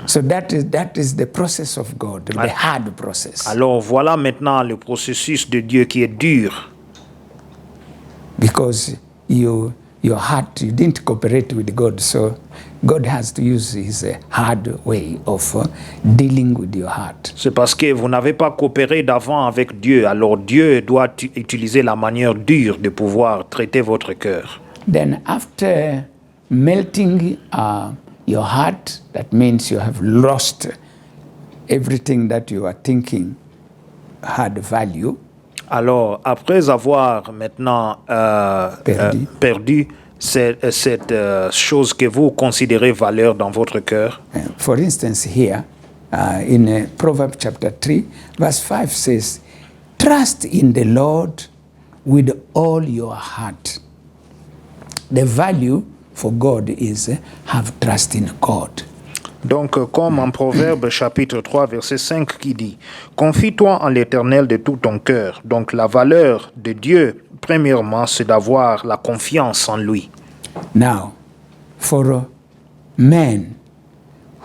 So that is the process of God, the hard process. Alors voilà maintenant le processus de Dieu qui est dur. Because your heart, you didn't cooperate with God, so God has to use his hard way of dealing with your heart. C'est parce que vous n'avez pas coopéré d'avant avec Dieu. Alors Dieu doit utiliser la manière dure de pouvoir traiter votre cœur. Then after melting your heart, that means you have lost everything that you are thinking had value. Alors, après avoir maintenant perdu cette chose que vous considérez valeur dans votre cœur. For instance, here in Proverbs chapter 3, verse 5 says, trust in the Lord with all your heart. The value for God is have trust in God. Donc, comme en Proverbe chapitre 3, verset 5 qui dit, confie-toi en l'Éternel de tout ton cœur. Donc, la valeur de Dieu, premièrement, c'est d'avoir la confiance en lui. Now, for men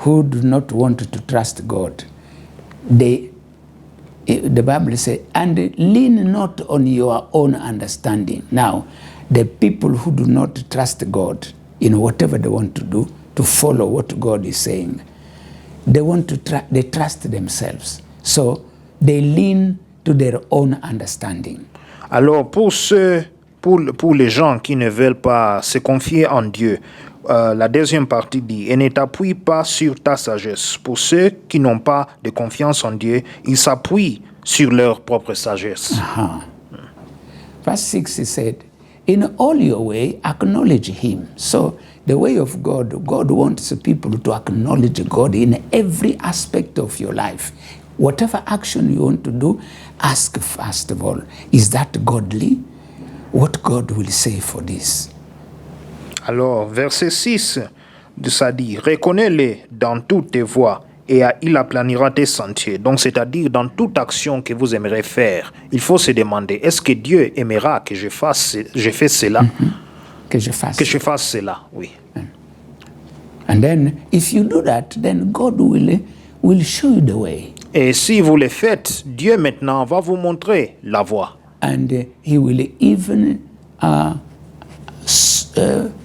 who do not want to trust God, the Bible says, and lean not on your own understanding. Now, the people who do not trust God in whatever they want to do, to follow what God is saying, they want to they trust themselves. So they lean to their own understanding. Alors pour les gens qui ne veulent pas se confier en Dieu, la deuxième partie dit, et ne t'appuie pas sur ta sagesse. Pour ceux qui n'ont pas de confiance en Dieu, ils s'appuient sur leur propre sagesse. Verse 6 he said, in all your way acknowledge him. So the way of God, God wants people to acknowledge God in every aspect of your life. Whatever action you want to do, ask first of all, is that godly? What God will say for this? Alors, verset 6, ça dit, reconnais-le dans toutes tes voies et il aplanira tes sentiers. Donc, c'est-à-dire, dans toute action que vous aimerez faire, il faut se demander, est-ce que Dieu aimera que je fasse cela? Que je fasse. Que je fasse cela, oui. And then if you do that, then God will show you the way. Et si vous le faites, Dieu maintenant va vous montrer la voie. And he will even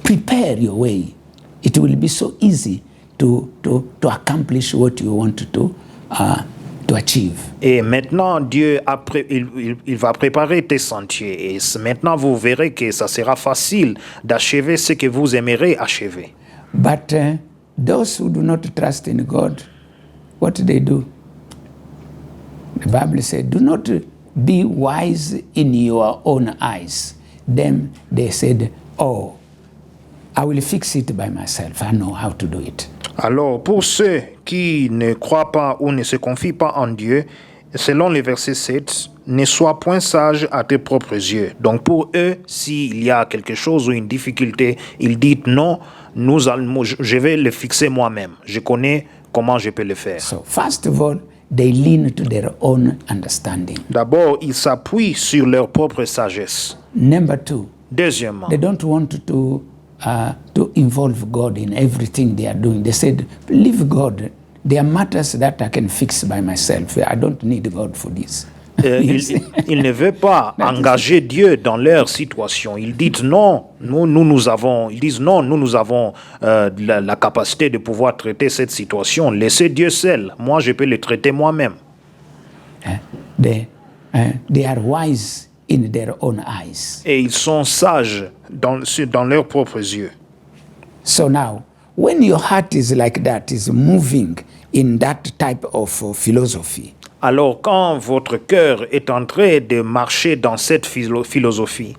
prepare your way. It will be so easy to accomplish what you want to achieve. Et maintenant, Dieu il va préparer tes sentiers. Et maintenant, vous verrez que ça sera facile d'achever ce que vous aimerez achever. But those who do not trust in God, what do? The Bible said, do not be wise in your own eyes. Then they said, oh, I will fix it by myself. I know how to do it. Alors, pour ceux qui ne croient pas ou ne se confient pas en Dieu, selon le verset 7, ne sois point sage à tes propres yeux. Donc pour eux, s'il y a quelque chose ou une difficulté, ils disent non, je vais le fixer moi-même. Je connais comment je peux le faire. So first of all, they lean to their own understanding. D'abord, ils s'appuient sur leur propre sagesse. Number two, Deuxièmement, they don't want to involve God in everything they are doing. They said, leave God. There are matters that I can fix by myself. I don't need God for this. ils ne veulent pas engager Dieu dans leur situation. Ils disent non, nous avons la capacité de pouvoir traiter cette situation. Laissez Dieu seul. Moi, je peux le traiter moi-même. They are wise in their own eyes. Et ils sont sages dans leurs propres yeux. So now, when your heart is like that, is moving in that type of philosophy, Alors, quand votre cœur est en train de marcher dans cette philosophie,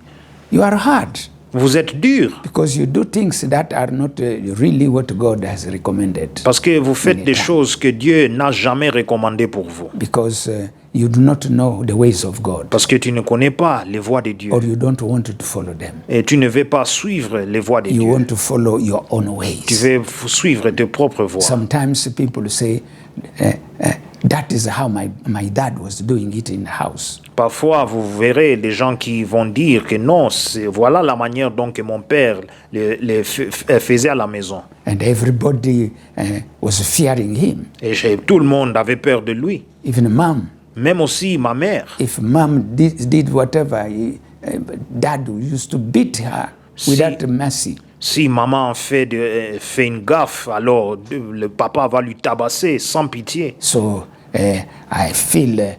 you are hard vous êtes dur because you do things that are not really what God has recommended. parce que vous faites des choses que Dieu n'a jamais recommandées pour vous. Because you do not know the ways of God, Parce que tu ne connais pas les voies de Dieu. or you don't want to follow them. Et tu ne veux pas suivre les voies de You Dieu. want to follow your own Tu ways. veux suivre tes propres voies. Sometimes people say, that is how my dad was doing it in the house. Parfois, vous verrez des gens qui vont dire que non, voilà la manière dont que mon père le faisait à la maison. And everybody was fearing him. Et tout le monde avait peur de lui. Even mom. Même aussi ma mère. If mom did whatever, dad used to beat her without mercy. Si maman fait une gaffe, alors le papa va lui tabasser sans pitié. So I feel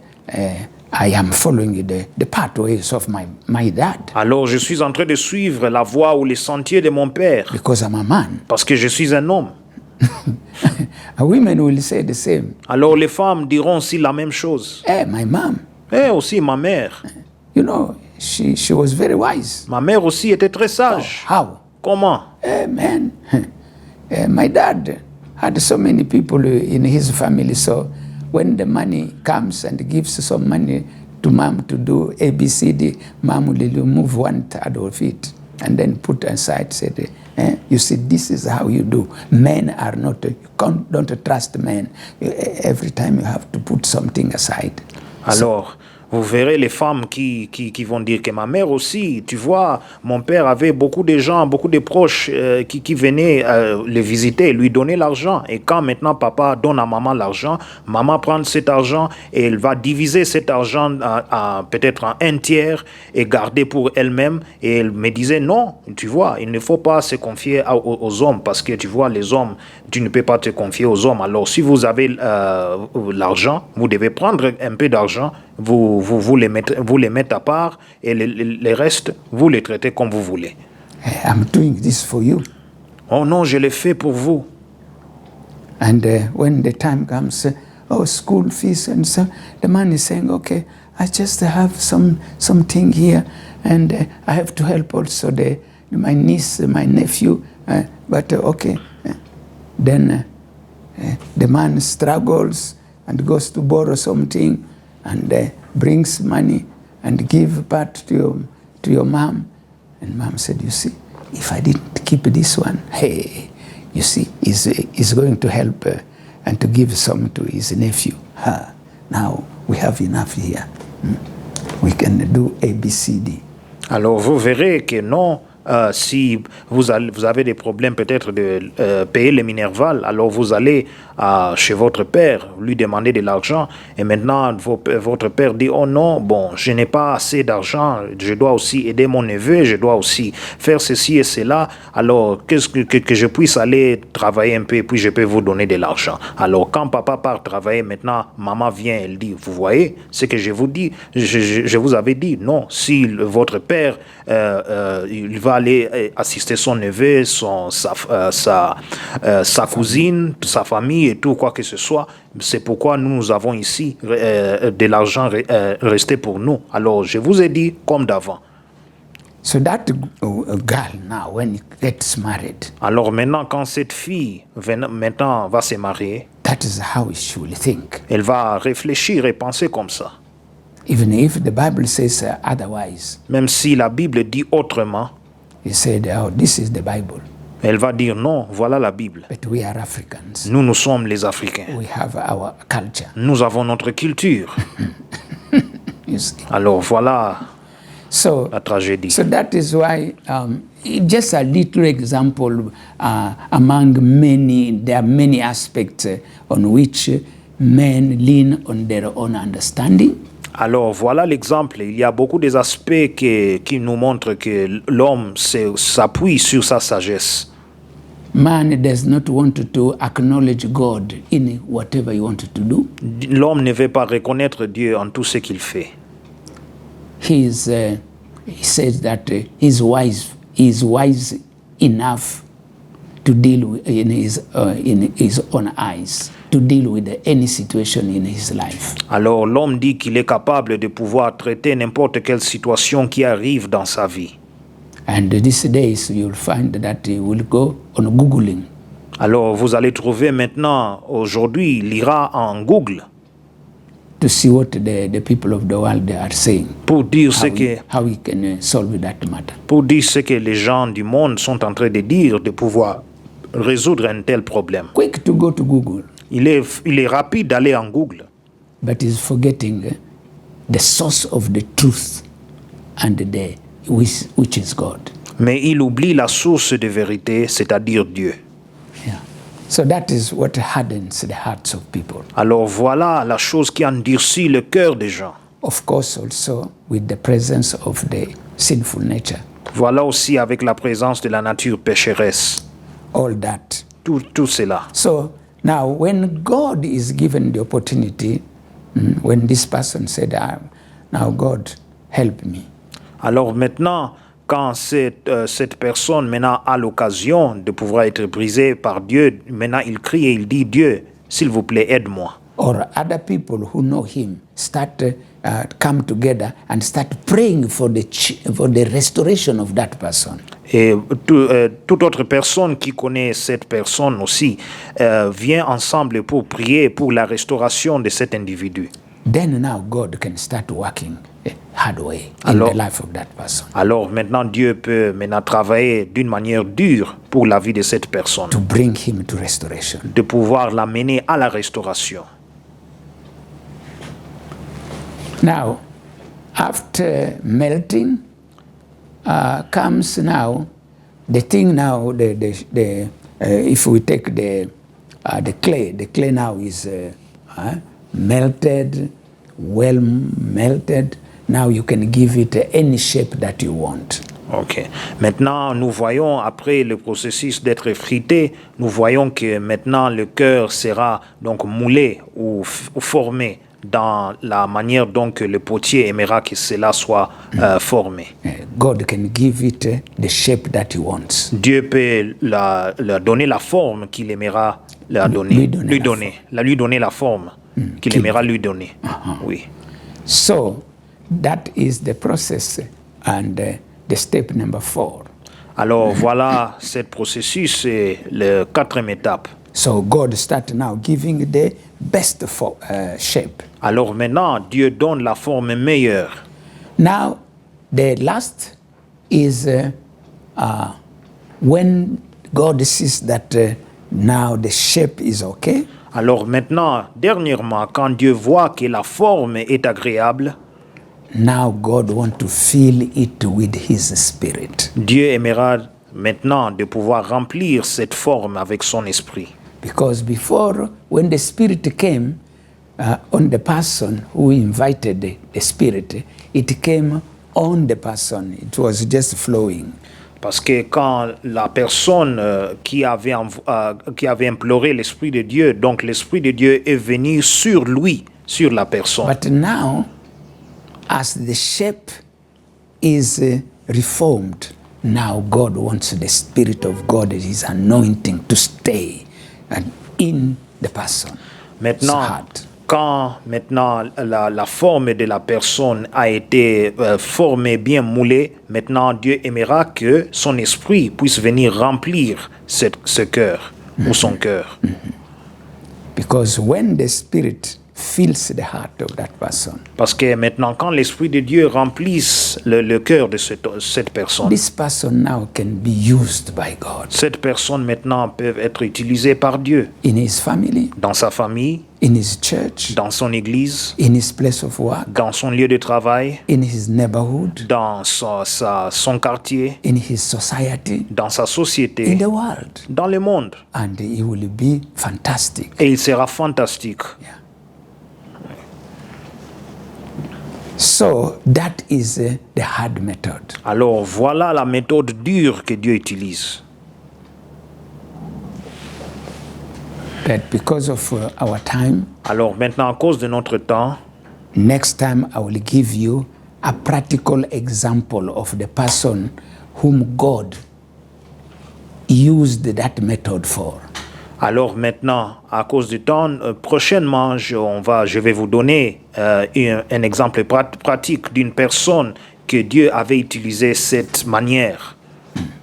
I am following the pathways of my dad Alors je suis en train de suivre la voie ou les sentiers de mon père because I'm a man. parce que je suis un homme. Women will say the same. Alors les femmes diront aussi la même chose. My mom, Et aussi ma mère. you know, she was very wise. Ma mère aussi était très sage. How? Comment? Man, my dad had so many people in his family, so when the money comes and gives some money to mom to do ABCD, mom will remove 1/3 of it and then put aside, said, you see, this is how you do. Men are not, don't trust men. Every time you have to put something aside. Alors, vous verrez les femmes qui vont dire que ma mère aussi, tu vois, mon père avait beaucoup de gens, beaucoup de proches qui venaient le visiter, lui donner l'argent. Et quand maintenant papa donne à maman l'argent, maman prend cet argent et elle va diviser cet argent peut-être en 1/3 et garder pour elle-même. Et elle me disait non, tu vois, il ne faut pas se confier aux hommes parce que tu vois, les hommes, tu ne peux pas te confier aux hommes. Alors si vous avez l'argent, vous devez prendre un peu d'argent, vous les mettez à part et le reste, vous les traitez comme vous voulez. I'm doing this for you. Oh non, je le fais pour vous. And when the time comes, school fees, and so the man is saying, okay, I just have something here, and I have to help also my niece, my nephew, but okay. Then the man struggles and goes to borrow something and brings money and give part to your mom. And mom said, you see, if I didn't keep this one, hey, you see, he's going to help and to give some to his nephew. Now we have enough here. We can do ABCD. Alors vous verrez que non, si vous avez des problèmes peut-être de payer les Minerval, alors vous allez chez votre père, lui demander de l'argent, et maintenant votre père dit, oh non, bon, je n'ai pas assez d'argent, je dois aussi aider mon neveu, je dois aussi faire ceci et cela, alors qu'est-ce que je puisse aller travailler un peu et puis je peux vous donner de l'argent. Alors quand papa part travailler, maintenant maman vient, elle dit, vous voyez ce que je vous dis, je vous avais dit, non, si votre père il va aller assister son neveu, sa cousine, sa famille et tout quoi que ce soit, c'est pourquoi nous avons ici de l'argent resté pour nous. Alors je vous ai dit comme d'avant. So that girl now, when he gets married, Alors maintenant, quand cette fille maintenant va se marier, that is how she will think. elle va réfléchir et penser comme ça. Even if the Bible says otherwise, Même si la Bible dit autrement, he said, oh, this is the Bible. elle va dire non, voilà la Bible. But we are Africans. Nous sommes les Africains. We have our culture. Nous avons notre culture. You see. Alors voilà So, la tragédie. so that is why just a little example among many, there are many aspects on which men lean on their own understanding. Alors voilà l'exemple. Il y a beaucoup des aspects qui nous montrent que l'homme s'appuie sur sa sagesse. Man does not want to acknowledge God in whatever he wanted to do. L'homme ne veut pas reconnaître Dieu en tout ce qu'il fait. He says that he's wise enough to deal with, in his own eyes, to deal with any situation in his life. Alors l'homme dit qu'il est capable de pouvoir traiter n'importe quelle situation qui arrive dans sa vie. And these days you'll find that he will go on Googling. Alors vous allez trouver maintenant, aujourd'hui, il ira en Google To see what the people of the world are saying, pour dire ce que how he can solve that matter. les gens du monde sont en train de dire, de pouvoir résoudre un tel problème. Quick to go to Google, Il est rapide d'aller en Google, but he's forgetting the source of the truth and which is God. mais il oublie la source de vérité, c'est-à-dire Dieu. Yeah. So that is what hardens the hearts of people. Alors voilà la chose qui endurcit le cœur des gens. Of course, also with the presence of the sinful nature. Voilà aussi avec la présence de la nature pécheresse. All that. Tout cela. So now, when God is given the opportunity, when this person said, now God, help me. Alors maintenant, quand cette personne maintenant a l'occasion de pouvoir être brisée par Dieu, maintenant il crie et il dit, Dieu, s'il vous plaît, aide-moi. Or other people who know him start come together and start praying for the restoration of that person. Et toute autre personne qui connaît cette personne aussi vient ensemble pour prier pour la restauration de cet individu. Then now God can start working a hard way in the life of that person. Alors maintenant Dieu peut maintenant travailler d'une manière dure pour la vie de cette personne. To bring him to restoration. De pouvoir l'amener à la restauration. Now, after melting comes now the thing now if we take the clay now is melted, well melted. Now you can give it any shape that you want. Ok. Maintenant, nous voyons, après le processus d'être frité, nous voyons que maintenant le cœur sera donc moulé ou formé dans la manière dont le potier aimera que cela soit formé. God can give it the shape that he wants. Dieu peut la donner la forme qu'il aimera lui donner la forme qu'il aimera lui donner. Oui. So that is the process and the step number 4. Alors voilà, ce processus c'est la 4e étape. So God start now giving the best shape. Alors maintenant, Dieu donne la forme meilleure. Now, the last is when God sees that now the shape is okay. Alors maintenant, dernièrement, quand Dieu voit que la forme est agréable, now God wants to fill it with His Spirit. Dieu aimera maintenant de pouvoir remplir cette forme avec son esprit. Because before, when the Spirit came on the person who invited the Spirit, it came on the person. It was just flowing. Parce que quand la personne qui avait imploré l'Esprit de Dieu, donc l'Esprit de Dieu est venu sur lui, sur la personne. But now, as the shape is reformed, now God wants the Spirit of God, His anointing, to stay in the person. Maintenant, quand maintenant la forme de la personne a été formée, bien moulée, maintenant Dieu aimera que son esprit puisse venir remplir ce cœur ou son cœur. Because when the Spirit fills the heart of that person, Parce que maintenant, quand l'Esprit de Dieu remplisse le cœur de cette personne, this person now can be used by God cette personne maintenant peut être utilisée par Dieu in his family, dans sa famille, in his church, dans son église, in his place of work, dans son lieu de travail, in his neighborhood, dans son quartier, in his society, dans sa in société, the world. dans le monde. And he will be fantastic. Et il sera fantastique. Yeah. So that is the hard method. Alors voilà la méthode dure que Dieu utilise. But because of our time, Alors maintenant, à cause de notre temps, next time I will give you a practical example of the person whom God used that method for. alors maintenant, à cause du temps, prochainement, je vais vous donner un exemple pratique d'une personne que Dieu avait utilisé cette manière.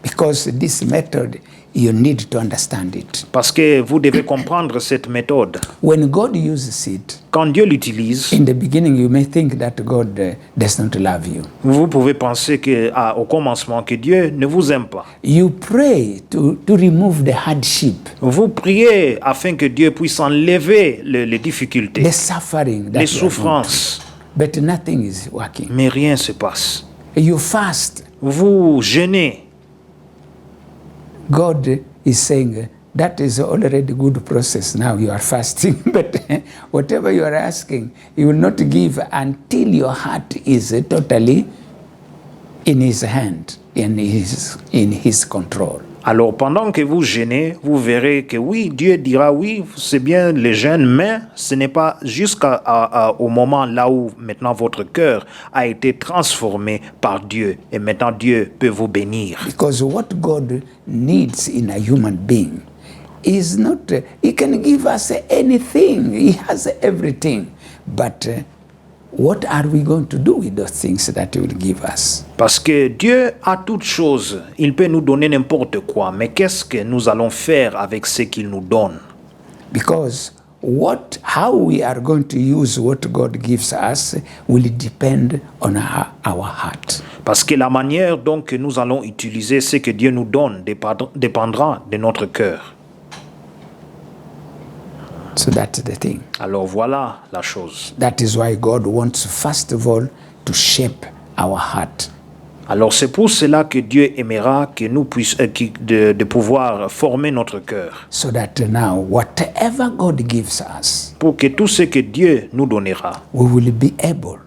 Because this method, you need to understand it. Parce que vous devez comprendre cette méthode. When God uses it, Quand Dieu l'utilise, in the beginning you may think that God does not love you. vous pouvez penser au commencement que Dieu ne vous aime pas. You pray to remove the hardship, Vous priez afin que Dieu puisse enlever les difficultés, the suffering, that les you are going souffrances, through. But nothing is working. mais rien ne se passe. You fast. Vous jeûnez. God is saying that is already a good process. Now you are fasting, but whatever you are asking, He will not give until your heart is totally in His hand, in His control. Alors pendant que vous jeûnez, vous verrez que oui, Dieu dira oui, c'est bien le jeûne, mais ce n'est pas jusqu'au moment là où maintenant votre cœur a été transformé par Dieu. Et maintenant Dieu peut vous bénir. Because what God needs in a human being is not, He can give us anything. He has everything. But what are we going to do with those things that He will give us? Parce que Dieu a toutes choses. Il peut nous donner n'importe quoi. Mais qu'est-ce que nous allons faire avec ce qu'il nous donne? Because how we are going to use what God gives us will depend on our heart. Parce que la manière dont que nous allons utiliser ce que Dieu nous donne dépendra de notre cœur. So that's the thing. Alors voilà la chose. That is why God wants, first of all, to shape our heart. Alors c'est pour cela que Dieu aimera que nous puissions de pouvoir former notre cœur. So that now, whatever God gives us, Pour que tout ce que Dieu nous donnera, we will be able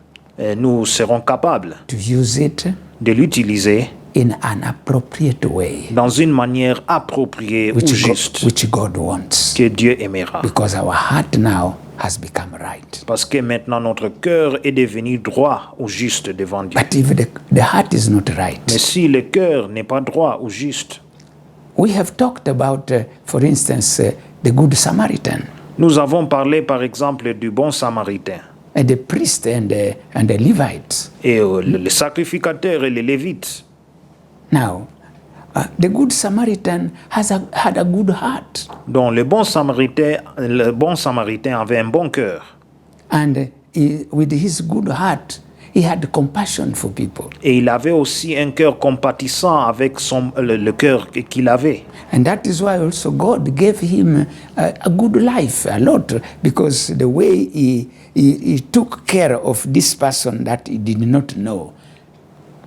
nous serons capables to use it de l'utiliser in an appropriate way, dans une manière appropriée ou juste which God wants. que Dieu aimera. Because our heart now has become right. Parce que maintenant notre cœur est devenu droit ou juste devant Dieu. But if the heart is not right, Mais si le cœur n'est pas droit ou juste, we have talked about, for instance, the Good Samaritan, nous avons parlé par exemple du bon samaritain and the priest and the Levites. et les sacrificateurs et les lévites. Now, the Good Samaritan had a good heart, Donc le bon samaritain avait un bon cœur. and with his good heart, he had compassion for people. Et il avait aussi un cœur compatissant avec le cœur qu'il avait. And that is why also God gave him a good life, a lot, because the way he took care of this person that he did not know.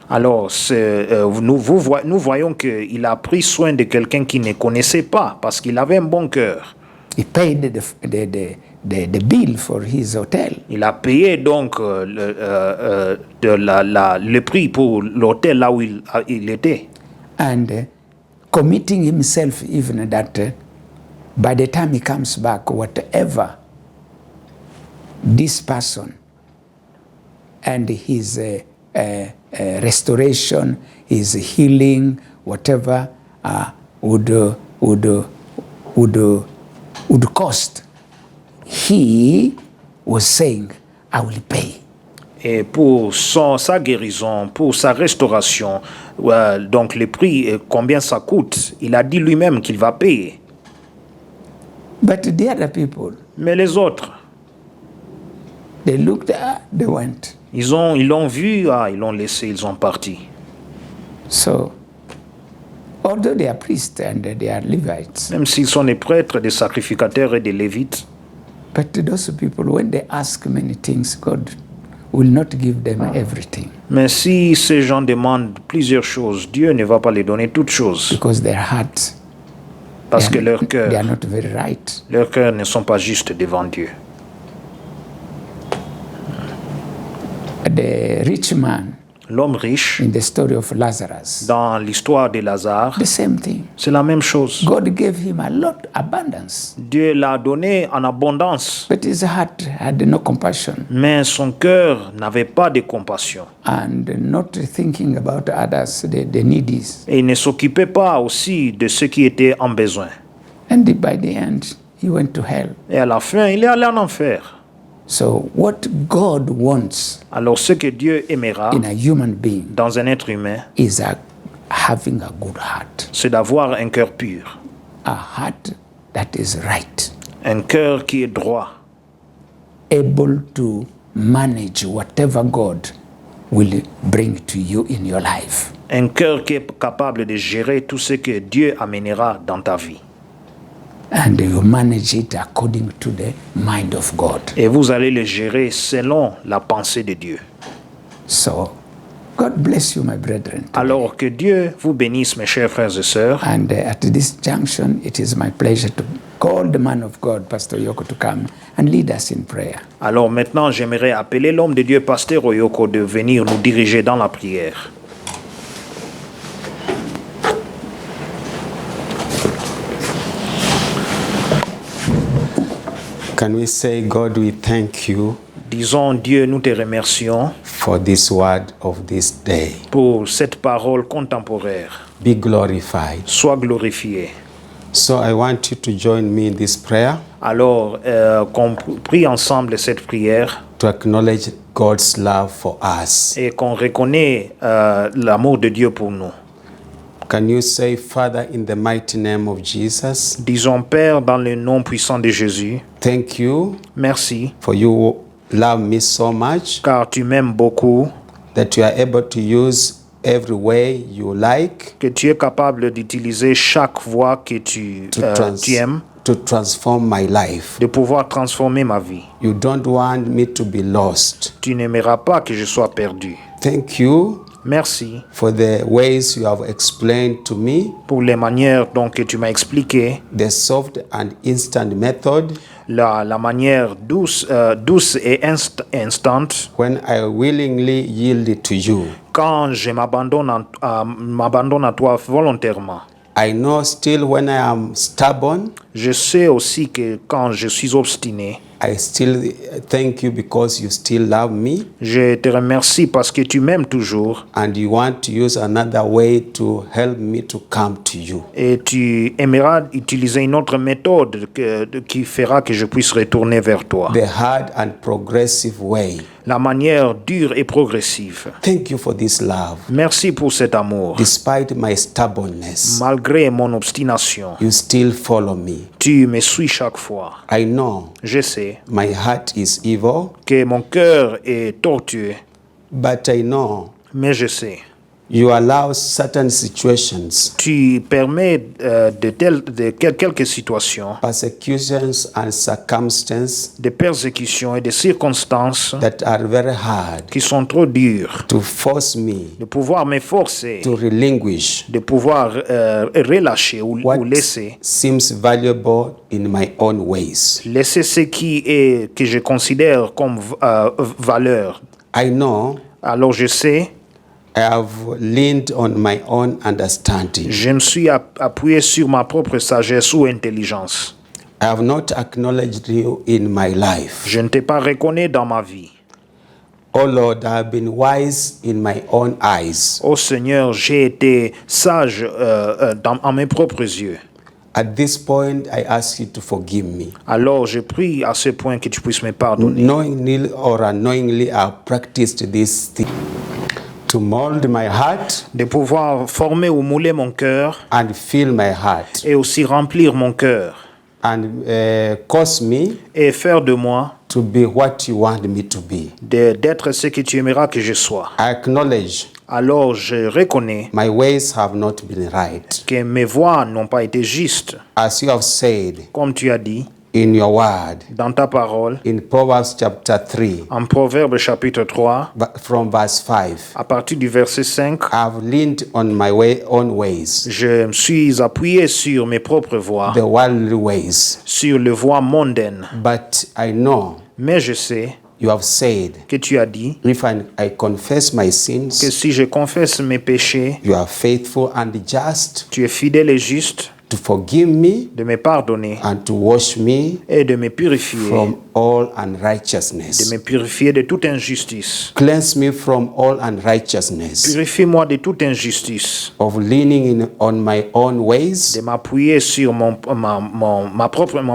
Alors, nous voyons qu'il a pris soin de quelqu'un qu'il ne connaissait pas parce qu'il avait un bon cœur. He paid the bill for his hotel. Il a payé donc le prix pour l'hôtel là où il était. And committing himself even that by the time he comes back, whatever this person and his restoration, his healing, whatever would cost, he was saying, I will pay. Et pour sa guérison, pour sa restauration, donc le prix, combien ça coûte, il a dit lui-même qu'il va payer. But the other people, Mais les autres, they looked, they went. ils l'ont vu, ils l'ont laissé, ils sont partis. So, although they are priests and they are Levites, Même s'ils sont des prêtres, des sacrificateurs et des lévites, but those people, when they ask many things, God will not give them everything, mais si ces gens demandent plusieurs choses, Dieu ne va pas les donner toutes choses. because their hearts, Parce que they leurs are cœurs not very right. ne sont pas justes devant Dieu. The rich man L'homme riche, in the story of Lazarus, dans l'histoire de Lazare, the same thing. c'est la même chose. God gave him a lot, abundance, Dieu l'a donné en abondance, but his heart had no compassion mais son cœur n'avait pas de compassion. and not thinking about others, the needy. Et il ne s'occupait pas aussi de ceux qui étaient en besoin. And by the end, he went to hell. Et à la fin, il est allé en enfer. So what God wants Alors ce que Dieu aimera in a human being dans un être humain, is having a good heart, c'est d'avoir un cœur pur, a heart that is right, un cœur qui est droit, able to manage whatever God will bring to you in your life. un cœur qui est capable de gérer tout ce que Dieu amènera dans ta vie. And you manage it according to the mind of God. Et vous allez le gérer selon la pensée de Dieu. So, God bless you, my brethren. Alors que Dieu vous bénisse, mes chers frères et sœurs. And at this junction, it is my pleasure to call the man of God, Pastor Yoko, to come and lead us in prayer. Alors maintenant, j'aimerais appeler l'homme de Dieu, Pasteur Oyoko, de venir nous diriger dans la prière. Can we say, God, we thank you Disons, Dieu, nous te remercions for this word of this day. pour cette parole contemporaire. Be glorified. Sois glorifié. So I want you to join me in this prayer Alors, qu'on prie ensemble cette prière to acknowledge God's love for us. et qu'on reconnaît l'amour de Dieu pour nous. Can you say, Father, in the mighty name of Jesus, Disons, Père, dans le nom puissant de Jésus, thank you merci, for you love me so much car tu m'aimes beaucoup, that you are able to use every way you like que tu es capable d'utiliser chaque voie que tu aimes, to transform my life. de pouvoir transformer ma vie. You don't want me to be lost. Tu n'aimeras pas que je sois perdu. Thank you Merci for the ways you have explained to me, pour les manières dont que tu m'as expliqué, the soft and instant method la manière douce et instant, when I willingly yield to you. quand je m'abandonne à toi volontairement. I know still when I am stubborn, Je sais aussi que quand je suis obstiné, I still thank you because you still love me je te remercie parce que tu m'aimes toujours and you want to use another way to help me to come to you. et tu aimeras utiliser une autre méthode qui fera que je puisse retourner vers toi. The hard and progressive way. La manière dure et progressive. Thank you for this love. Merci pour cet amour. Despite my stubbornness, Malgré mon obstination, you still follow me. tu me suis chaque fois. I know Je sais my heart is evil, que mon cœur est tortueux, But I know Mais je sais, you allow certain situations, tu permets quelques situations, persecutions, and circumstances des persécutions et des circonstances that are very hard qui sont trop dures, to force me de pouvoir m'efforcer, to relinquish de pouvoir relâcher ou what laisser. seems valuable in my own ways. Laisser ce que je considère comme valeur. I know Alors je sais, I have leaned on my own understanding. je me suis appuyé sur ma propre sagesse ou intelligence. I have not acknowledged you in my life. Je ne t'ai pas reconnu dans ma vie. Oh Lord, I have been wise in my own eyes. Ô Seigneur, j'ai été sage à mes propres yeux. At this point, I ask you to forgive me. Alors je prie à ce point que tu puisses me pardonner. Knowingly or unknowingly, I have practiced this thing to mold my heart De pouvoir former ou mouler mon cœur and fill my heart et aussi remplir mon cœur and cause me et faire de moi to be what you want me to be. d'être ce que tu aimeras que je sois. I acknowledge Alors je reconnais my ways have not been right. que mes voies n'ont pas été justes. As you have said Comme tu as dit in your word, dans ta parole, in Proverbs chapter 3, en Proverbe chapitre 3, from verse 5, à partir du verset 5, I've leaned on my own ways, je me suis appuyé sur mes propres voies, the worldly ways. sur les voies mondaines. But I know Mais je sais you have said, que tu as dit if I confess my que sins, si je confesse mes péchés, you are faithful and just tu es fidèle et juste to forgive me de me pardonner and to wash me et de me purifier, from all de unrighteousness. me purifier de toute injustice. Cleanse me from all unrighteousness, Purifie-moi de toute injustice, of leaning on my own ways, de m'appuyer sur mon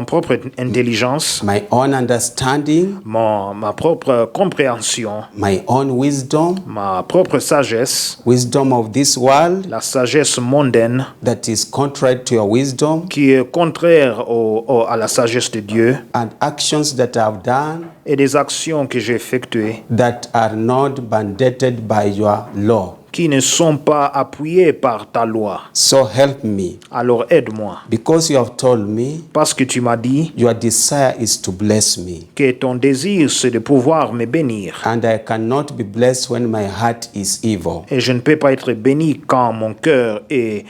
propre intelligence, my own understanding, ma propre compréhension, my own wisdom, ma propre sagesse, wisdom of this world la sagesse mondaine that is contrary to your wisdom, qui est contraire à la sagesse de Dieu, and actions that I've done et des actions que j'ai effectuées that are not mandated by your law. qui ne sont pas appuyées par ta loi. So help me, Alors aide-moi, because you have told me parce que tu m'as dit your desire is to bless me, que ton désir c'est de pouvoir me bénir. and I cannot be blessed when my heart is evil. Et je ne peux pas être béni quand mon cœur est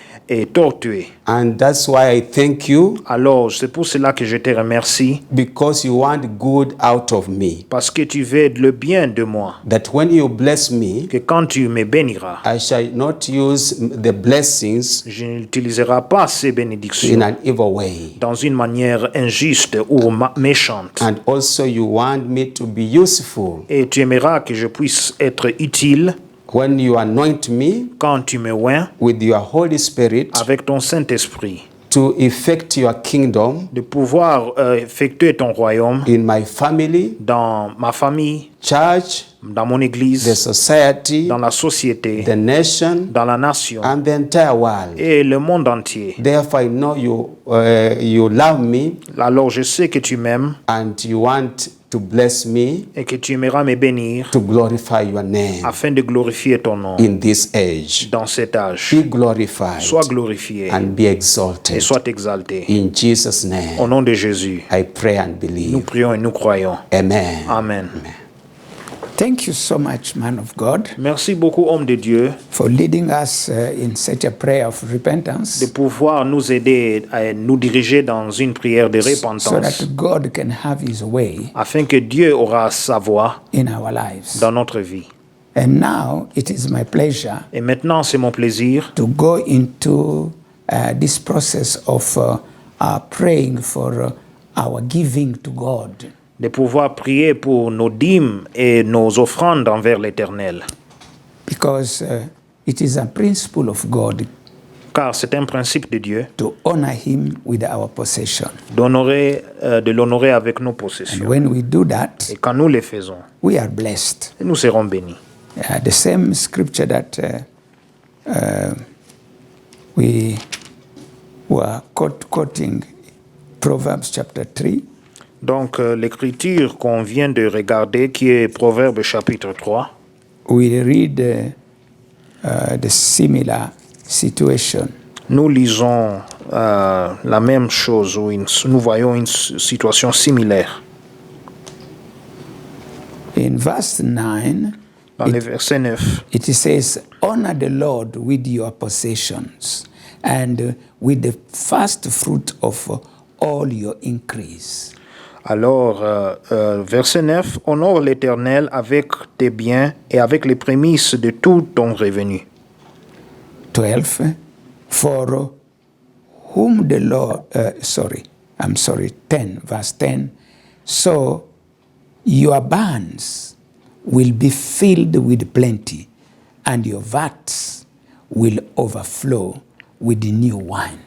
tortué. And that's why I thank you, Alors c'est pour cela que je te remercie, because you want good out of me, parce que tu veux le bien de moi. that when you bless me, Que quand tu me béniras, I shall not use the blessings je n'utiliserai pas ces in bénédictions an evil way. dans une manière injuste ou méchante. And also you want me to be useful. Et tu aimeras que je puisse être utile When you anoint me quand tu me oins with your Holy Spirit avec ton Saint-Esprit, to effect your kingdom de pouvoir effectuer ton royaume in my family, dans ma famille, church, dans mon the église, society, dans la société, the nation, dans la nation and the entire world. et le monde entier. Therefore, I know you love me Alors je sais que tu m'aimes and you want to bless me et que tu aimeras me bénir to glorify your name afin de glorifier ton nom in this age. dans cet âge. Be glorified Sois glorifié and be et exalted. sois exalté. In Jesus' Au name, nom de Jésus, I pray and nous believe. prions et nous croyons. Amen. Amen. Thank you so much, man of God, Merci beaucoup, homme de Dieu, for leading us in such a prayer of repentance de pouvoir nous aider à nous diriger dans une prière de so repentance that God can have his way afin que Dieu aura sa voix in our lives. dans notre vie. And now it is my pleasure Et maintenant, c'est mon plaisir to go into this process of praying for our giving to God. de pouvoir prier pour nos dîmes et nos offrandes envers l'Éternel. Because it is a principle of God Car c'est un principe de Dieu to honor him with our possession. de l'honorer avec nos And possessions. when we do that, Et quand nous le faisons, we are blessed. nous serons bénis. The same scripture that we were quoting, Proverbs chapter 3, Donc l'écriture qu'on vient de regarder, qui est Proverbe chapitre 3, we read the similar situation. Nous lisons la même chose, où nous voyons une situation similaire. In verse 9, Dans le verset 9, it says, honor the Lord with your possessions and with the first fruit of all your increase. alors, verset 9, honore l'Éternel avec tes biens et avec les prémices de tout ton revenu. 12, for whom the Lord, 10, verse 10, so your barns will be filled with plenty, and your vats will overflow with the new wine.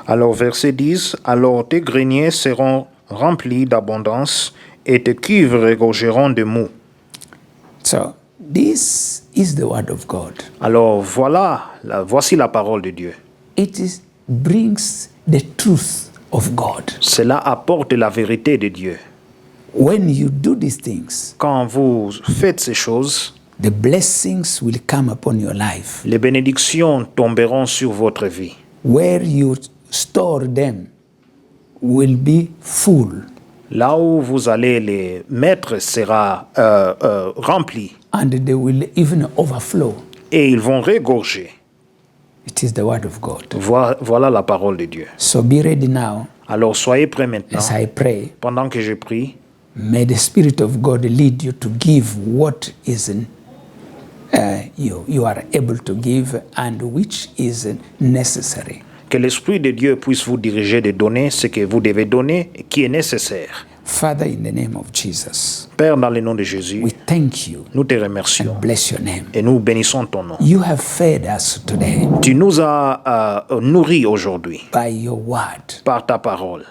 Alors, verset 10, alors tes greniers seront remplis d'abondance et tes cuves regorgeront de mou. So, this is the word of God. Alors, voici la parole de Dieu. Brings the truth of God. Cela apporte la vérité de Dieu. When you do these things, Quand vous faites ces choses, the blessings will come upon your life. les bénédictions tomberont sur votre vie. Where you store them will be full. Là où vous allez les mettre sera rempli And they will even overflow. et ils vont regorger. It is the word of God. Voilà la parole de Dieu. So be ready now Alors soyez prêts maintenant. as I pray. Pendant que je prie, May the Spirit of God lead you to give what is you are able to give and which is necessary. que l'Esprit de Dieu puisse vous diriger de donner ce que vous devez donner et qui est nécessaire. Father, in the name of Jesus, Père, dans le nom de Jésus, we thank you nous te remercions and bless your name. et nous bénissons ton nom. You have fed us today Tu nous as nourris aujourd'hui by your word, par ta parole,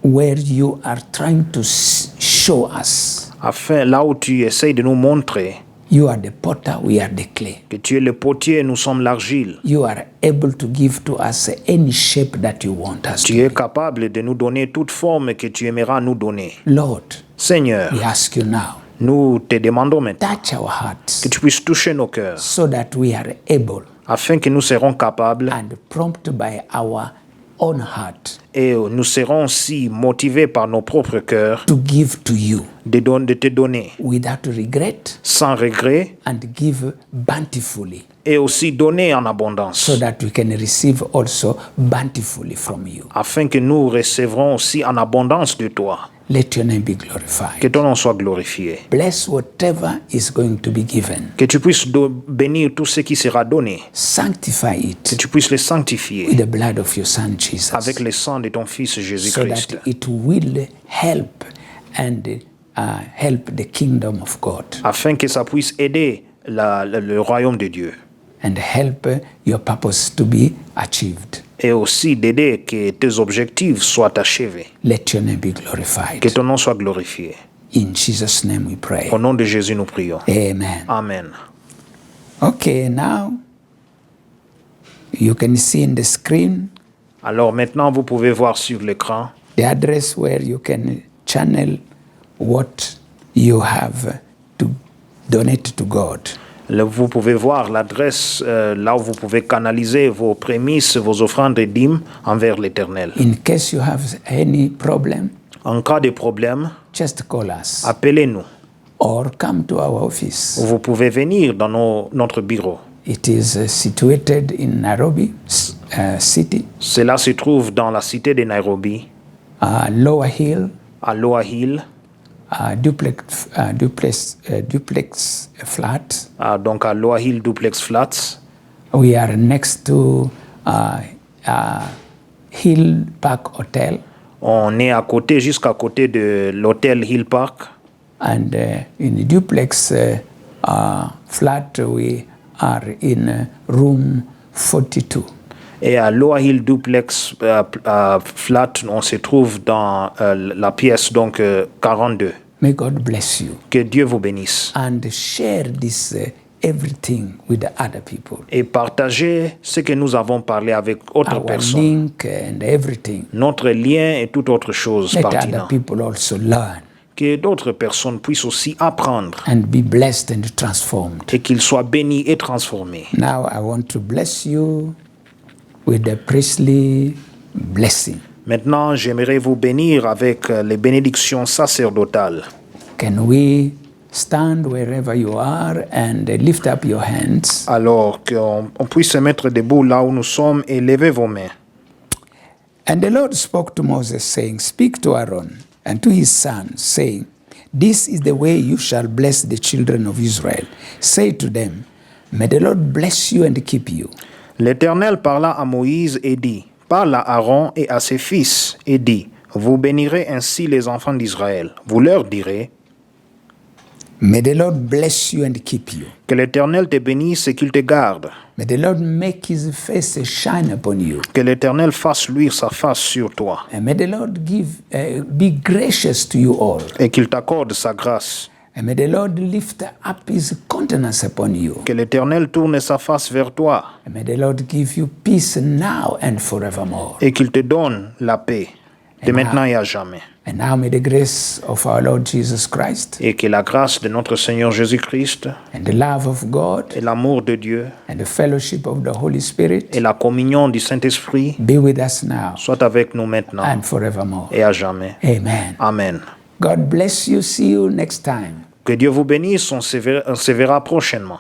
where you are trying to show us afin, là où tu essayes de nous montrer you are the potter, we are the clay. que tu es le potier et nous sommes l'argile. You are able to give to us any shape that you want us Tu to. es capable de nous donner toute forme que tu aimeras nous donner. Lord, Seigneur, we ask you now, nous te demandons maintenant touch our hearts que tu puisses toucher nos cœurs so that we are able afin que nous serons capables and prompted by our own heart et nous serons aussi motivés par nos propres cœurs to give to you de te donner without regret sans regret and give bountifully et aussi donner en abondance so that we can receive also bountifully from you. afin que nous recevrons aussi en abondance de toi. Let your name be Que glorified. ton nom soit glorifié. Bless whatever is going to be given. Que tu puisses bénir tout ce qui sera donné. Sanctify Que it tu puisses le sanctifier with the blood of your son Jesus, avec le sang de ton Fils so Jésus-Christ. that it will help and help the kingdom of God Afin que ça puisse aider le royaume de Dieu. and help your purpose to be achieved. Et aussi d'aider que tes objectifs soient achevés. Let your name be Que glorified. ton nom soit glorifié. In Jesus' name we pray. Au nom de Jésus, nous prions. Amen. Amen. Okay, now you can see in the screen Alors maintenant, vous pouvez voir sur l'écran the address where you can channel what you have to donate to God. vous pouvez voir l'adresse là où vous pouvez canaliser vos prémices, vos offrandes et dîmes envers l'Éternel. In case you have any problem, En cas de problème, just call us appelez-nous. or come to our office. Vous pouvez venir dans notre bureau. It is situated in Nairobi city, Cela se trouve dans la cité de Nairobi, Lower Hill, à Lower Hill, duplex flat. donc à Lower Hill Duplex Flats. We are next to Hill Park Hotel, On est à côté, jusqu'à côté de l'hôtel Hill Park. and in the duplex flat we are in room 42. Et à Lower Hill Duplex Flat, on se trouve dans la pièce donc 42. May God bless you Que Dieu vous bénisse. and share this everything with the other people. Et partagez ce que nous avons parlé avec autres Our personnes. link and everything. Notre lien et toute autre chose Let other pertinente. people also learn que d'autres personnes puissent aussi apprendre and be blessed and transformed. et qu'ils soient bénis et transformés. Now I want to bless you with the priestly blessing. Maintenant, j'aimerais vous bénir avec les bénédictions sacerdotales. Can we stand wherever you are and lift up your hands? Alors qu'on puisse se mettre debout là où nous sommes et lever vos mains. And the Lord spoke to Moses, saying, Speak to Aaron and to his sons, saying, This is the way you shall bless the children of Israel. Say to them, May the Lord bless you and keep you. L'Éternel parla à Moïse et dit, Parle à Aaron et à ses fils et dit, Vous bénirez ainsi les enfants d'Israël. Vous leur direz, May the Lord bless you and keep you. Que l'Éternel te bénisse et qu'il te garde. May the Lord make his face shine upon you. Que l'Éternel fasse luire sa face sur toi And may the Lord be gracious to you all. et qu'il t'accorde sa grâce. And may the Lord lift up his countenance upon you. Que l'Éternel tourne sa face vers toi And may the Lord give you peace now and forevermore. et qu'il te donne la paix de maintenant et à jamais. And now may the grace of our Lord Jesus Christ Et que la grâce de notre Seigneur Jésus-Christ and the love of God et l'amour de Dieu and the fellowship of the Holy Spirit et la communion du Saint-Esprit be with us now soient avec nous maintenant and forevermore. et à jamais. Amen. Amen. God bless you. See you next time. Que Dieu vous bénisse, on se verra prochainement.